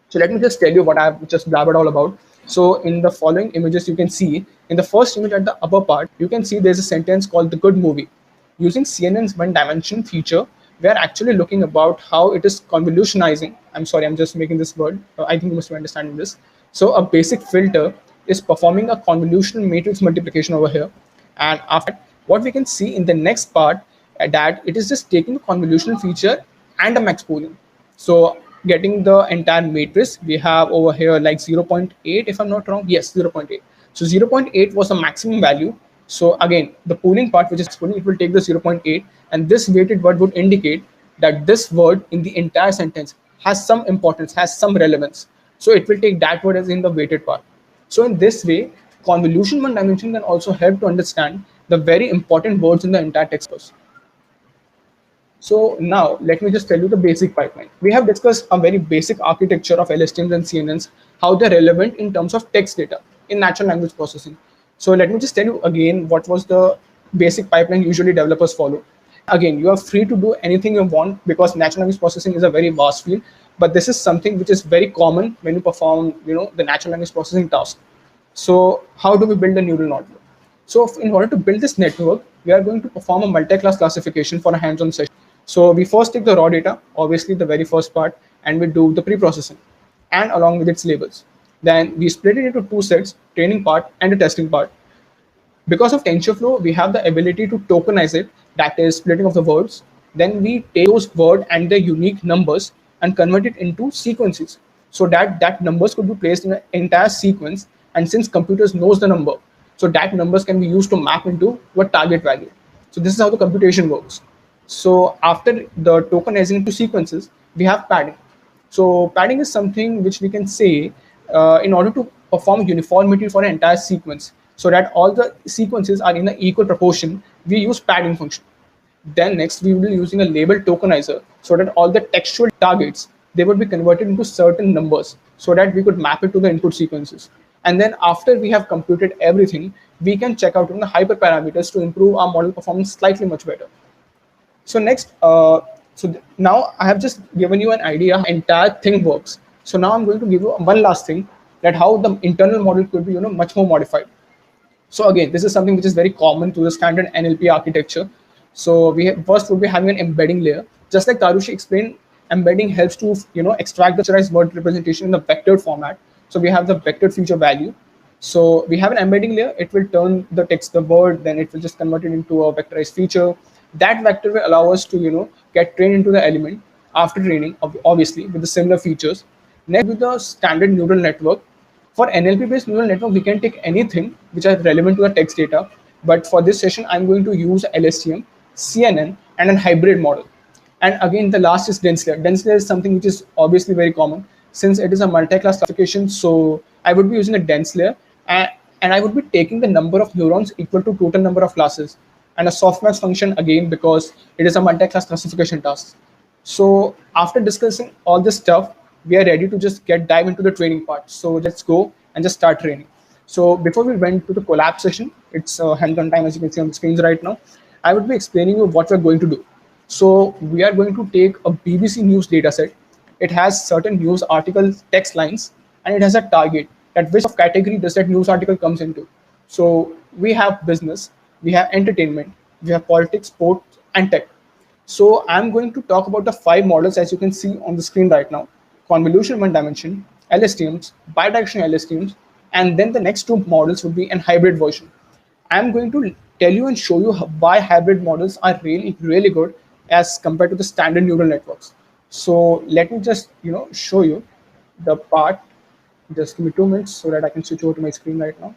So let me just tell you what I've just blabbered all about. So in the following images, you can see in the first image at the upper part, you can see there's a sentence called the good movie. Using CNN's one dimension feature, we are actually looking about how it is convolutionizing. I'm sorry, I'm just making this word. I think you must be understanding this. So a basic filter is performing a convolutional matrix multiplication over here. And after what we can see in the next part, that it is just taking a convolutional feature and a max pooling. So getting the entire matrix, we have over here like 0.8, if I'm not wrong. Yes, 0.8. So 0.8 was the maximum value. So again, the pooling part, which is pooling, it will take the 0.8, and this weighted word would indicate that this word in the entire sentence has some importance, has some relevance. So it will take that word as in the weighted part. So in this way, convolution one dimension can also help to understand the very important words in the entire text. So now let me just tell you the basic pipeline. We have discussed a very basic architecture of LSTMs and CNNs, how they're relevant in terms of text data in natural language processing. So let me just tell you again what was the basic pipeline usually developers follow. Again, you are free to do anything you want, because natural language processing is a very vast field, but this is something which is very common when you perform the natural language processing task. So how do we build a neural network? So in order to build this network, we are going to perform a multi-class classification for a hands-on session. So we first take the raw data, obviously the very first part, and we do the pre-processing and along with its labels. Then we split it into two sets, training part and the testing part. Because of TensorFlow, we have the ability to tokenize it, that is splitting of the words. Then we take those words and their unique numbers and convert it into sequences, so that numbers could be placed in an entire sequence. And since computers knows the number, so that numbers can be used to map into what target value. So this is how the computation works. So after the tokenizing into sequences, we have padding. So padding is something which we can say in order to perform uniformity for an entire sequence, so that all the sequences are in an equal proportion, we use padding function. Then next, we will be using a label tokenizer, so that all the textual targets, they would be converted into certain numbers, so that we could map it to the input sequences. And then after we have computed everything, we can check out the hyperparameters to improve our model performance slightly much better. So next, now I have just given you an idea how the entire thing works. So now I'm going to give you one last thing, that how the internal model could be much more modified. So again, this is something which is very common to the standard NLP architecture. So first we'll be having an embedding layer. Just like Tarushi explained, embedding helps to extract the vectorized word representation in the vectored format. So we have the vectored feature value. So we have an embedding layer. It will turn the text, the word, then it will just convert it into a vectorized feature. That vector will allow us to get trained into the element after training, obviously with the similar features. Next, with the standard neural network. For NLP-based neural network, we can take anything which is relevant to the text data. But for this session, I'm going to use LSTM, CNN, and a hybrid model. And again, the last is dense layer. Dense layer is something which is obviously very common since it is a multi-class classification. So I would be using a dense layer, and I would be taking the number of neurons equal to total number of classes, and a softmax function again because it is a multi-class classification task. So after discussing all this stuff, we are ready to just dive into the training part. So let's go and just start training. So before we went to the collab session, it's hands-on time as you can see on the screens right now. I would be explaining you what we're going to do. So we are going to take a BBC News dataset. It has certain news article text lines, and it has a target that which category does that news article comes into. So we have business, we have entertainment, we have politics, sports, and tech. So I'm going to talk about the 5 models as you can see on the screen right now: convolution one dimension, LSTMs, bidirectional LSTMs, and then the next 2 models would be an hybrid version. I'm going to tell you and show you why hybrid models are really, really good as compared to the standard neural networks. So let me just show you the part. Just give me 2 minutes so that I can switch over to my screen right now.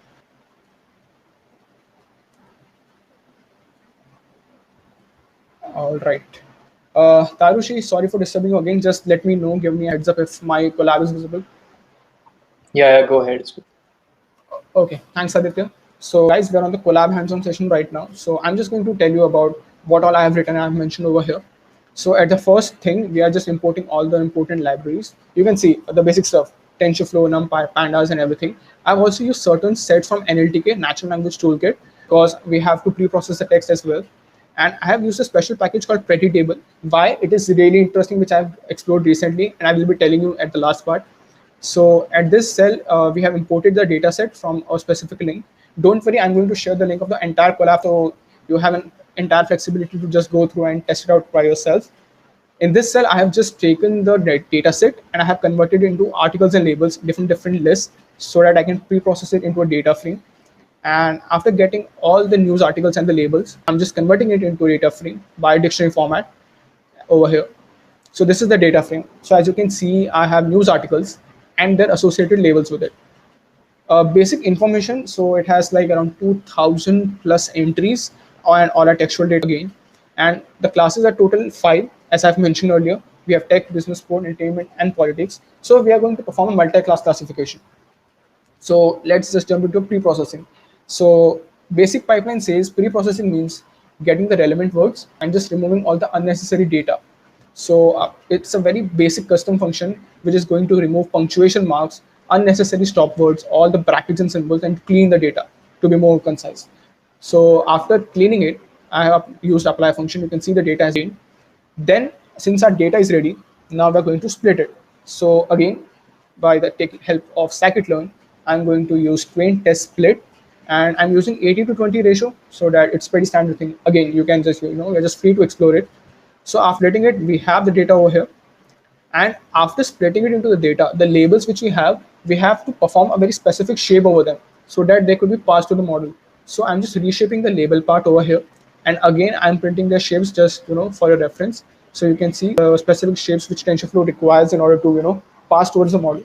All right. Tarushi, sorry for disturbing you again. Just let me know, give me a heads up if my collab is visible. Yeah, go ahead. Okay, thanks Aditya. So guys, we're on the collab hands-on session right now. So I'm just going to tell you about what all I have written and I've mentioned over here. So at the first thing, we are just importing all the important libraries. You can see the basic stuff, TensorFlow, NumPy, Pandas, and everything. I've also used certain sets from NLTK, Natural Language Toolkit, because we have to pre-process the text as well. And I have used a special package called Pretty Table. Why? It is really interesting, which I've explored recently, and I will be telling you at the last part. So at this cell, we have imported the dataset from a specific link. Don't worry, I'm going to share the link of the entire collab, so you have an entire flexibility to just go through and test it out by yourself. In this cell, I have just taken the dataset and I have converted it into articles and labels, different lists, so that I can pre-process it into a data frame. And after getting all the news articles and the labels, I'm just converting it into a data frame by dictionary format over here. So this is the data frame. So as you can see, I have news articles and their associated labels with it. Basic information, so it has like around 2000 plus entries on all our textual data again. And the classes are total 5, as I've mentioned earlier. We have tech, business, sport, entertainment, and politics. So we are going to perform a multi-class classification. So let's just jump into pre-processing. So basic pipeline says pre-processing means getting the relevant words and just removing all the unnecessary data. So it's a very basic custom function which is going to remove punctuation marks, unnecessary stop words, all the brackets and symbols, and clean the data to be more concise. So after cleaning it, I have used apply function. You can see the data has been. Then since our data is ready, now we're going to split it. So again, by the help of scikit-learn, I'm going to use train test split, and I'm using 80:20 ratio so that it's pretty standard thing. Again, you can just you're just free to explore it. So after splitting it, we have the data over here. And after splitting it into the data, the labels which we have to perform a very specific shape over them so that they could be passed to the model. So I'm just reshaping the label part over here. And again, I'm printing the shapes just for your reference. So you can see the specific shapes which TensorFlow requires in order to pass towards the model.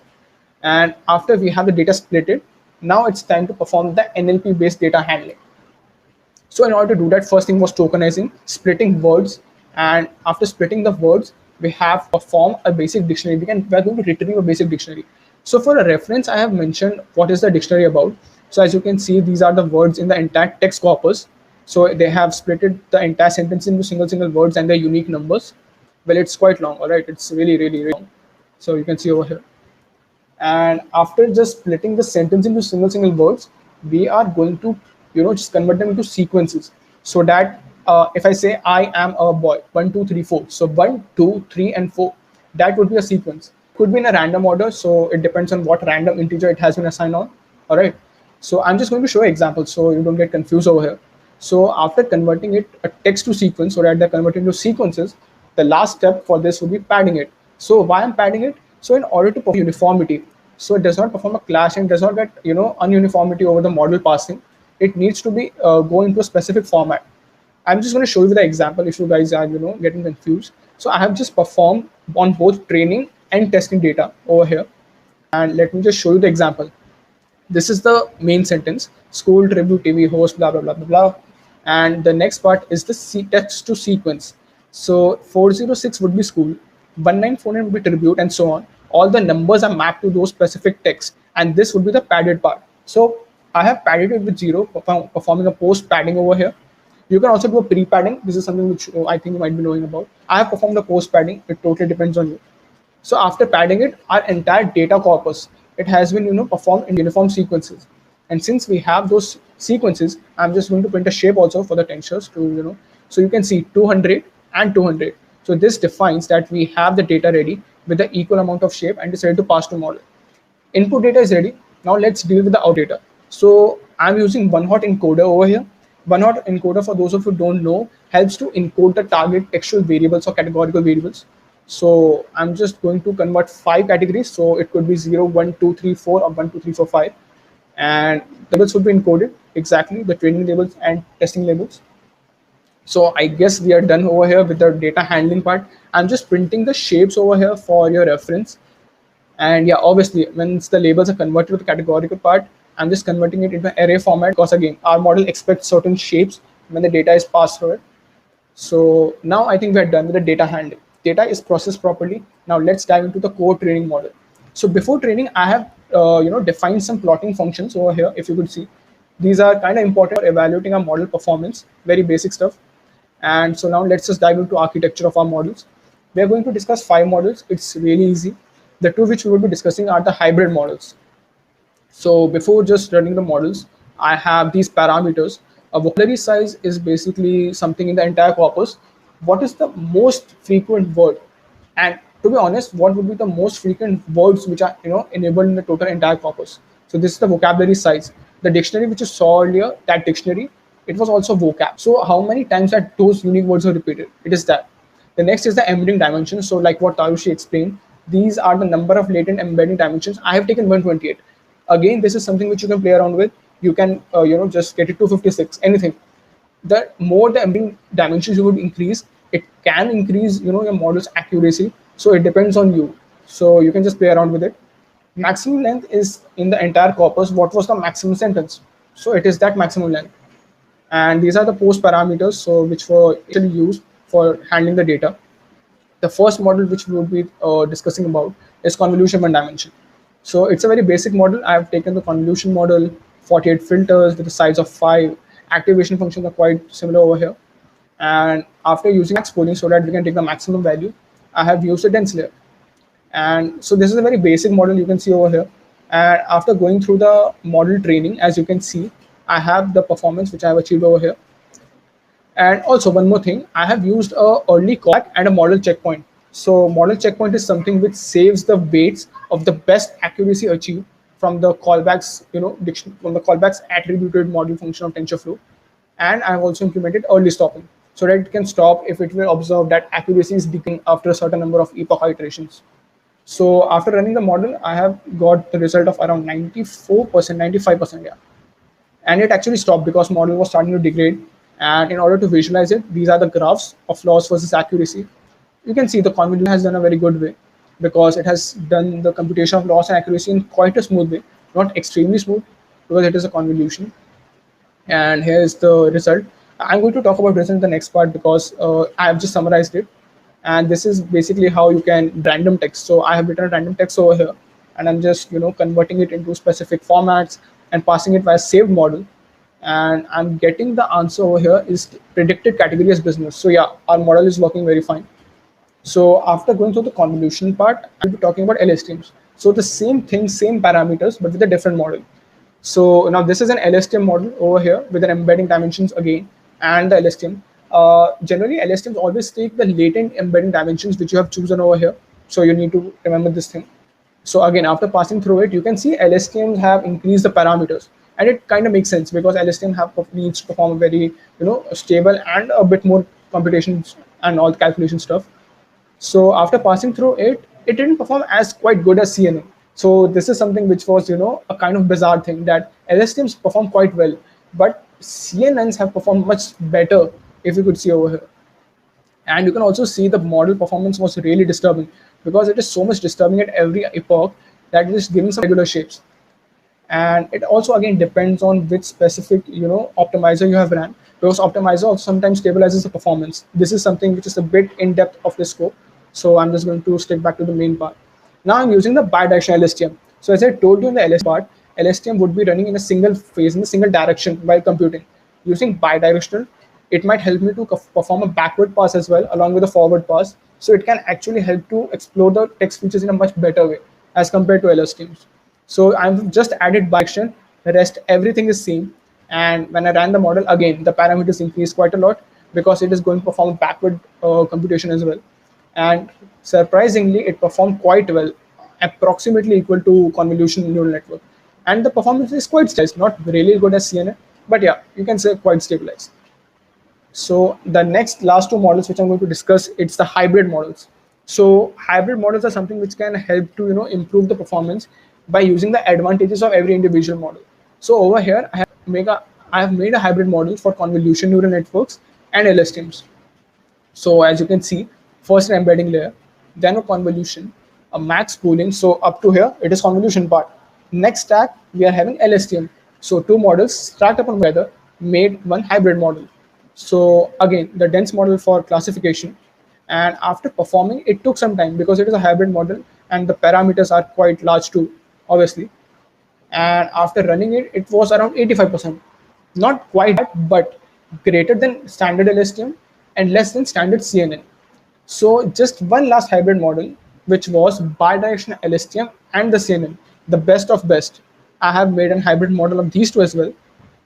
And after we have the data splitted, now it's time to perform the NLP based data handling. So in order to do that, first thing was tokenizing, splitting words. And after splitting the words, we have to perform a basic dictionary. We're going to retrieve a basic dictionary. So for a reference, I have mentioned what is the dictionary about. So as you can see, these are the words in the entire text corpus. So they have splitted the entire sentence into single words and their unique numbers. Well, it's quite long, all right? It's really, really, really long. So you can see over here. And after just splitting the sentence into single words, we are going to just convert them into sequences, so that if I say I am a boy, 1 2 3 4, so 1 2 3 and 4, that would be a sequence. Could be in a random order, so it depends on what random integer it has been assigned on. All right, so I'm just going to show examples so you don't get confused over here. So after converting it a text to sequence, so that they're converted into sequences, the last step for this would be padding it. So why I'm padding it? So in order to perform uniformity, so it does not perform a clash and does not get ununiformity over the model passing. It needs to be go into a specific format. I'm just going to show you the example if you guys are getting confused. So I have just performed on both training and testing data over here, and let me just show you the example. This is the main sentence: school, tribute, TV, host, blah blah blah blah blah. And the next part is the text to sequence. So 406 would be school, 1949 would be tribute, and so on. All the numbers are mapped to those specific texts, and this would be the padded part. So I have padded it with 0, performing a post padding over here. You can also do a pre-padding. This is something which I think you might be knowing about. I have performed the post padding. It totally depends on you. So after padding it, our entire data corpus, it has been performed in uniform sequences. And since we have those sequences, I'm just going to print a shape also for the tensors to so you can see 200 and 200. So this defines that we have the data ready with the equal amount of shape and it's ready to pass to model. Input data is ready. Now let's deal with the out data. So I'm using one hot encoder over here. One hot encoder, for those of you who don't know, helps to encode the target textual variables or categorical variables. So I'm just going to convert 5 categories. So it could be 0, 1, 2, 3, 4, or 1, 2, 3, 4, 5. And labels would be encoded exactly, the training labels and testing labels. So I guess we are done over here with the data handling part. I'm just printing the shapes over here for your reference. And yeah, obviously, once the labels are converted to the categorical part, I'm just converting it into an array format, because again, our model expects certain shapes when the data is passed through it. So now I think we're done with the data handling. Data is processed properly. Now let's dive into the core training model. So before training, I have defined some plotting functions over here. If you could see, these are kind of important for evaluating our model performance, very basic stuff. And so now let's just dive into architecture of our models. We are going to discuss 5 models. It's really easy. The 2 which we will be discussing are the hybrid models. So before just running the models, I have these parameters. A vocabulary size is basically something in the entire corpus. What is the most frequent word? And to be honest, what would be the most frequent words which are enabled in the total entire corpus? So this is the vocabulary size. The dictionary which you saw earlier, that dictionary, it was also vocab. So how many times that those unique words are repeated? It is that. The next is the embedding dimensions. So like what Tarushi explained, these are the number of latent embedding dimensions. I have taken 128. Again, this is something which you can play around with. You can just get it to 56, anything. The more the embedding dimensions you would increase, it can increase your model's accuracy. So it depends on you. So you can just play around with it. Maximum length is in the entire corpus. What was the maximum sentence? So it is that maximum length. And these are the post parameters, so which were actually used for handling the data. The first model which we will be discussing about is convolution one dimension. So it's a very basic model. I have taken the convolution model, 48 filters with a size of 5. Activation functions are quite similar over here. And after using max pooling so that we can take the maximum value, I have used a dense layer. And so this is a very basic model you can see over here. And after going through the model training, as you can see, I have the performance which I have achieved over here. And also one more thing, I have used a early callback and a model checkpoint. So model checkpoint is something which saves the weights of the best accuracy achieved from the callbacks, from the callbacks attributed model function of TensorFlow. And I've also implemented early stopping so that it can stop if it will observe that accuracy is decaying after a certain number of epoch iterations. So after running the model, I have got the result of around 94%, 95%, yeah. And it actually stopped because model was starting to degrade. And in order to visualize it, these are the graphs of loss versus accuracy. You can see the convolution has done a very good way because it has done the computation of loss and accuracy in quite a smooth way, not extremely smooth because it is a convolution. And here is the result. I'm going to talk about result in the next part because I have just summarized it. And this is basically how you can random text. So I have written a random text over here, and I'm just converting it into specific formats and passing it via saved model. And I'm getting the answer over here is predicted category as business. So yeah, our model is working very fine. So after going through the convolution part, I'll be talking about LSTMs. So the same thing, same parameters, but with a different model. So now this is an LSTM model over here with an embedding dimensions again and the LSTM. Generally, LSTMs always take the latent embedding dimensions which you have chosen over here. So you need to remember this thing. So again, after passing through it, you can see LSTMs have increased the parameters, and it kind of makes sense because LSTM needs to perform a very stable and a bit more computations and all the calculation stuff. So after passing through it, it didn't perform as quite good as CNN. So this is something which was a kind of bizarre thing, that LSTMs perform quite well, but CNNs have performed much better, if you could see over here. And you can also see the model performance was really disturbing, because it is so much disturbing at every epoch that it is giving some regular shapes. And it also again depends on which specific optimizer you have ran, because optimizer also sometimes stabilizes the performance. This is something which is a bit in depth of the scope, so I'm just going to stick back to the main part. Now I'm using the bidirectional LSTM. So as I told you in the LSTM part, LSTM would be running in a single phase, in a single direction while computing. Using bidirectional, it might help me to perform a backward pass as well along with a forward pass. So it can actually help to explore the text features in a much better way as compared to LSTMs. So I've just added bidirection, the rest everything is same. And when I ran the model again, the parameters increased quite a lot because it is going to perform backward computation as well. And surprisingly, it performed quite well, approximately equal to convolutional neural network. And the performance is quite stabilized, not really good as CNN, but yeah, you can say quite stabilized. So the last two models which I'm going to discuss, it's the hybrid models. So hybrid models are something which can help to improve the performance by using the advantages of every individual model. So over here, I have made a hybrid model for convolution neural networks and LSTMs. So as you can see, first an embedding layer, then a convolution, a max pooling. So up to here, it is convolution part. Next stack, we are having LSTM. So two models stacked upon together made one hybrid model. So again, the dense model for classification. And after performing, it took some time because it is a hybrid model and the parameters are quite large too, obviously. And after running it, it was around 85%. Not quite that, but greater than standard LSTM and less than standard CNN. So just one last hybrid model, which was bidirectional LSTM and the CNN, the best of best. I have made a hybrid model of these two as well.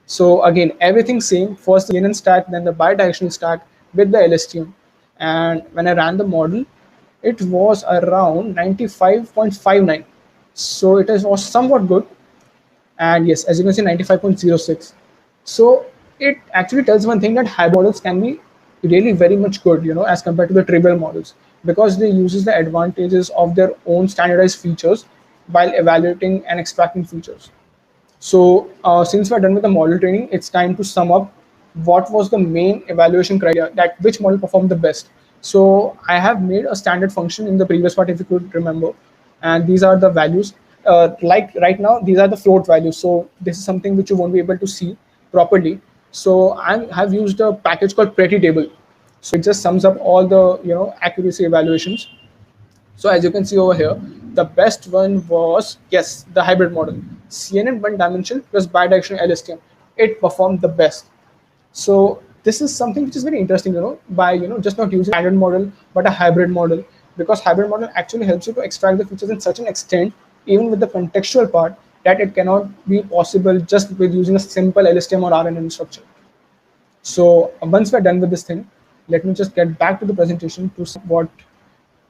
So again, everything same, first the CNN stack, then the bidirectional stack with the LSTM. And when I ran the model, it was around 95.59. So it was somewhat good. And yes, as you can see, 95.06. So it actually tells one thing, that hybrid models can be really very much good, as compared to the trivial models, because they uses the advantages of their own standardized features while evaluating and extracting features. So since we're done with the model training, it's time to sum up what was the main evaluation criteria, that which model performed the best. So I have made a standard function in the previous part, if you could remember, and these are the values. Like right now, these are the float values. So this is something which you won't be able to see properly. So I have used a package called Pretty Table. So it just sums up all the accuracy evaluations. So as you can see over here, the best one was, yes, the hybrid model. CNN one dimension plus bidirectional LSTM. It performed the best. So this is something which is very interesting, by just not using standard model but a hybrid model, because hybrid model actually helps you to extract the features in such an extent, even with the contextual part, that it cannot be possible just with using a simple LSTM or RNN structure. So once we're done with this thing, let me just get back to the presentation to see what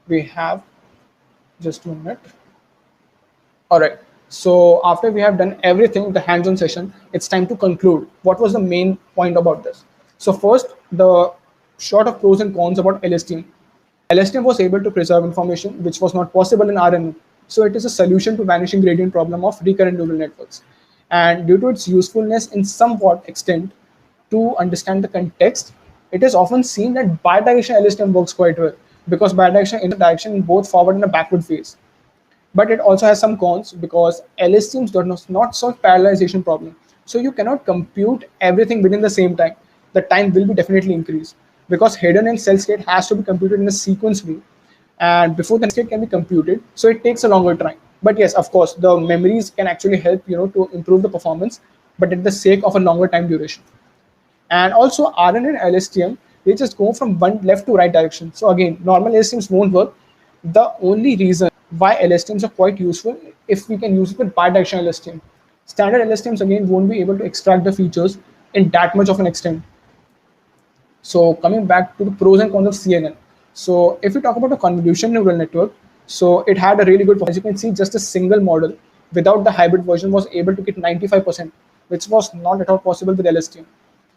we have. Just 1 minute. All right. So after we have done everything, the hands-on session, it's time to conclude. What was the main point about this? So first, the short of pros and cons about LSTM. LSTM was able to preserve information which was not possible in RNN. So it is a solution to vanishing gradient problem of recurrent neural networks. And due to its usefulness in somewhat extent to understand the context, it is often seen that bidirectional LSTM works quite well, because bidirectional in a direction in both forward and a backward phase. But it also has some cons, because LSTMs do not solve parallelization problem. So you cannot compute everything within the same time. The time will be definitely increased, because hidden and cell state has to be computed in a sequence way. And before the state can be computed, so it takes a longer time. But yes, of course, the memories can actually help to improve the performance, but at the sake of a longer time duration. And also RNN and LSTM, they just go from one left to right direction. So again, normal LSTMs won't work. The only reason why LSTMs are quite useful if we can use it with bidirectional LSTM. Standard LSTMs again won't be able to extract the features in that much of an extent. So coming back to the pros and cons of CNN. So if we talk about a convolution neural network, so it had a really good, as you can see, just a single model without the hybrid version was able to get 95%, which was not at all possible with LSTM.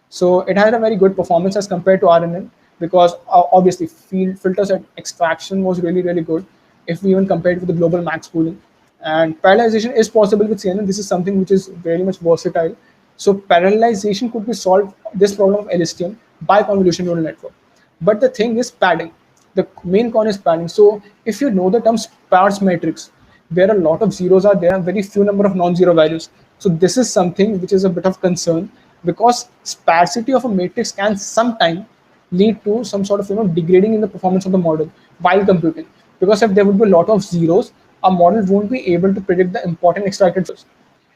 So it had a very good performance as compared to RNN because obviously field filters and extraction was really, really good if we even compare it with the global max pooling. And parallelization is possible with CNN. This is something which is very much versatile. So parallelization could be solved this problem of LSTM by convolution neural network. But the thing is padding. The main con is padding. So if you know the term sparse matrix, where a lot of zeros are there and very few number of non-zero values. So this is something which is a bit of concern because sparsity of a matrix can sometimes lead to some sort of degrading in the performance of the model while computing. Because if there would be a lot of zeros, a model won't be able to predict the important extracted features.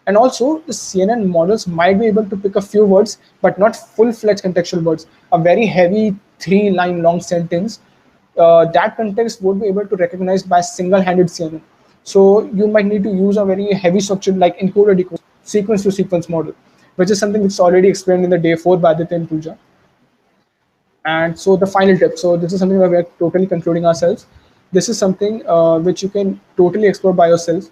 And also, the CNN models might be able to pick a few words, but not full-fledged contextual words. A very heavy 3-line long sentence, that context would be able to recognize by single-handed CNN. So you might need to use a very heavy structure like encoder decode sequence-to-sequence model, which is something which is already explained in the day 4 by Aditya and Pooja. And so the final tip. So this is something where we are totally concluding ourselves. This is something which you can totally explore by yourself.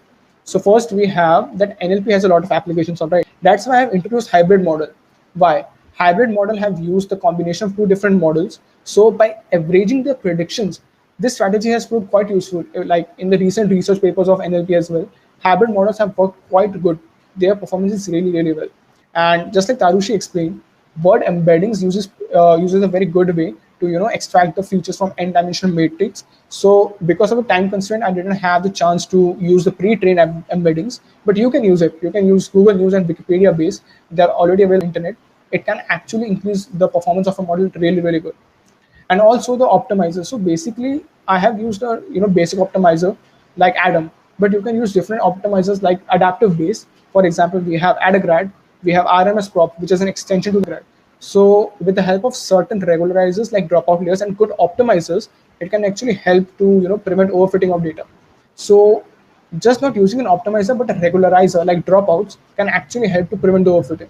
So first we have that NLP has a lot of applications on, right? That's why I've introduced hybrid model. Why? Hybrid model have used the combination of two different models. So by averaging their predictions, this strategy has proved quite useful. Like in the recent research papers of NLP as well, hybrid models have worked quite good. Their performance is really, really well. And just like Tarushi explained, word embeddings uses a very good way to extract the features from n-dimensional matrix. So because of a time constraint, I didn't have the chance to use the pre-trained embeddings, but you can use it. You can use Google News and Wikipedia base. They're already available on the internet. It can actually increase the performance of a model really, really good. And also the optimizer. So basically, I have used a basic optimizer like Adam, but you can use different optimizers like adaptive base. For example, we have Adagrad, we have RMS prop, which is an extension to the grad. So with the help of certain regularizers like dropout layers and good optimizers, it can actually help to prevent overfitting of data. So just not using an optimizer but a regularizer like dropouts can actually help to prevent the overfitting.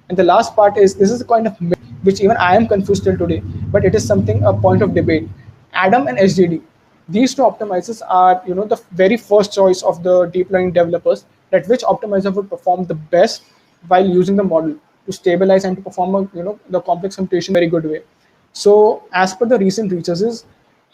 And the last part is this is a kind of myth which even I am confused till today, but it is something a point of debate. Adam and SGD, these two optimizers are the very first choice of the deep learning developers that which optimizer would perform the best while using the model to stabilize and to perform the complex computation very good way. So as per the recent researches,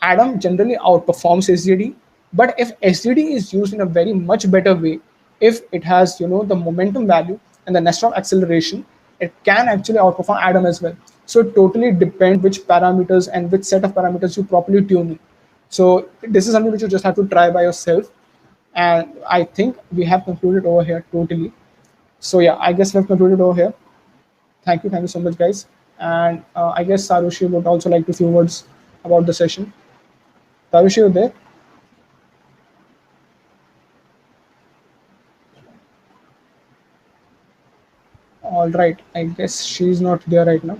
Adam generally outperforms SGD, but if SGD is used in a very much better way, if it has the momentum value and the Nesterov acceleration, it can actually outperform Adam as well. So it totally depends which parameters and which set of parameters you properly tune in. So this is something which you just have to try by yourself. And I think we have concluded over here totally. So yeah, I guess we've concluded over here. Thank you so much, guys. And I guess Sarushi would also like to few words about the session. Sarushi, you there? All right. I guess she's not there right now.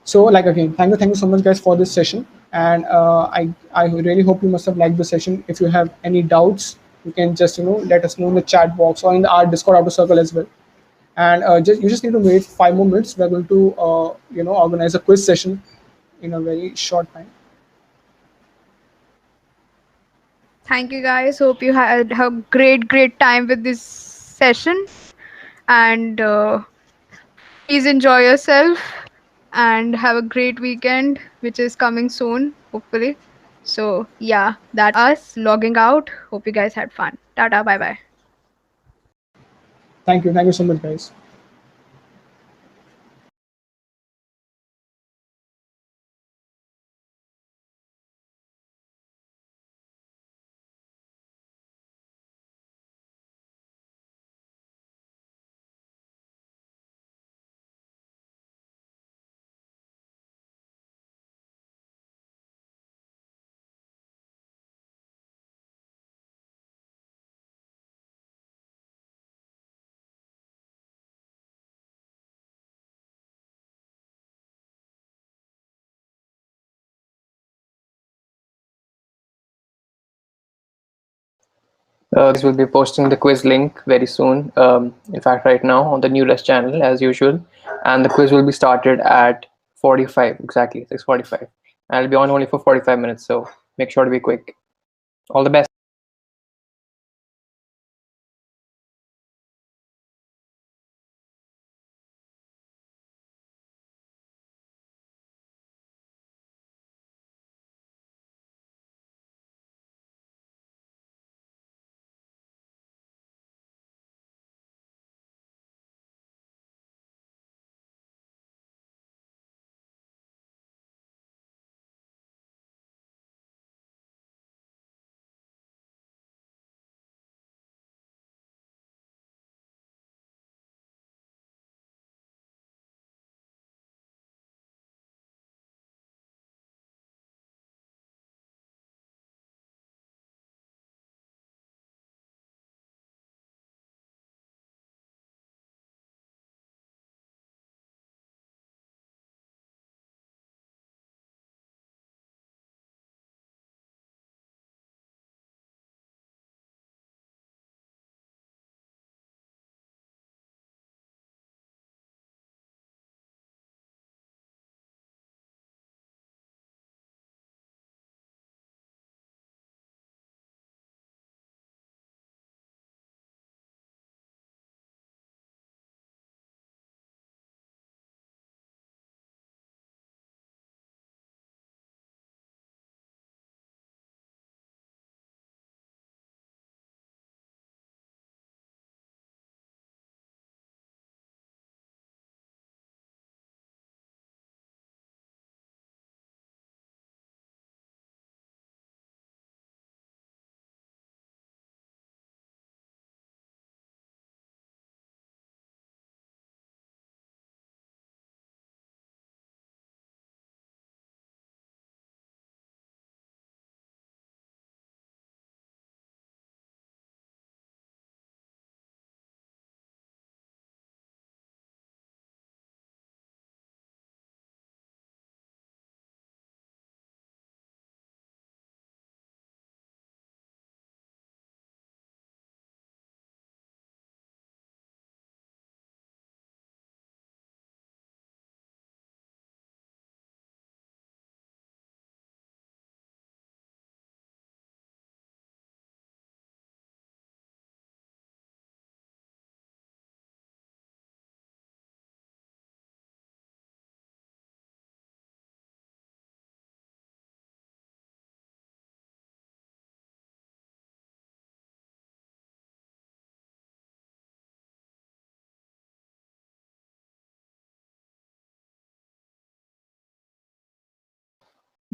So, like again, thank you so much, guys, for this session. And I really hope you must have liked the session. If you have any doubts, you can just let us know in the chat box or in the our Discord outer circle as well. And you just need to wait 5 more minutes. We're going to organize a quiz session in a very short time. Thank you guys. Hope you had a great time with this session. And please enjoy yourself and have a great weekend, which is coming soon, hopefully. So, yeah, that's us logging out. Hope you guys had fun. Tata, bye bye. Thank you so much, guys. Guys will be posting the quiz link very soon. In fact, right now on the NeuRes channel as usual, and the quiz will be started at 45 exactly 6:45. And it'll be on only for 45 minutes, so make sure to be quick. All the best.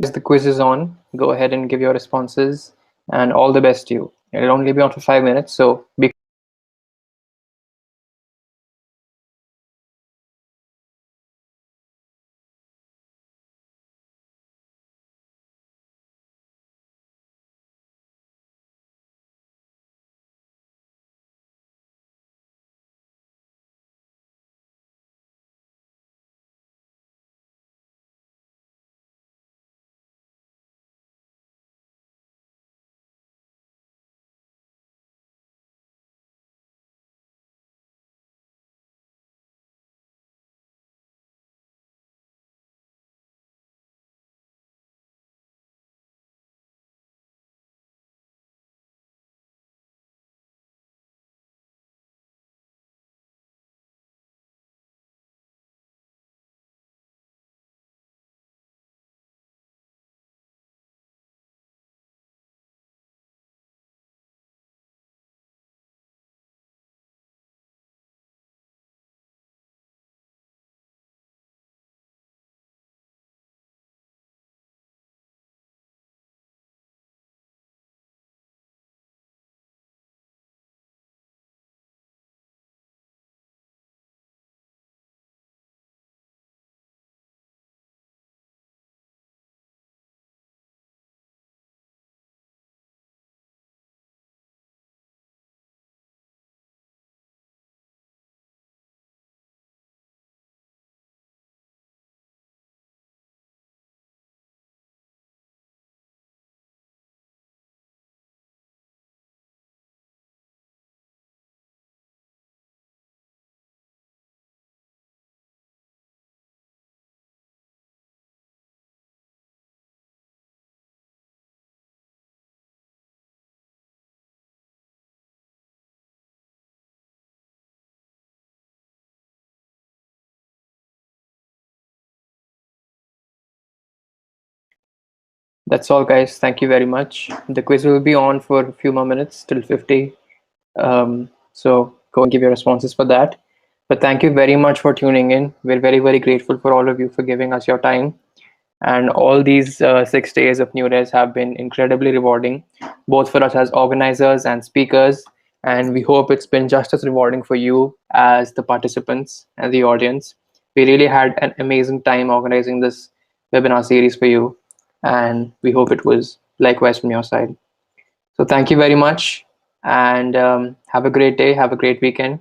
As the quiz is on, go ahead and give your responses, and all the best to you. It'll only be on for 5 minutes, so be That's all, guys. Thank you very much. The quiz will be on for a few more minutes till 50. So go and give your responses for that. But thank you very much for tuning in. We're very, very grateful for all of you for giving us your time. And all these 6 days of NeuRes have been incredibly rewarding, both for us as organizers and speakers. And we hope it's been just as rewarding for you as the participants and the audience. We really had an amazing time organizing this webinar series for you. And we hope it was likewise from your side. So thank you very much, and have a great day, have a great weekend.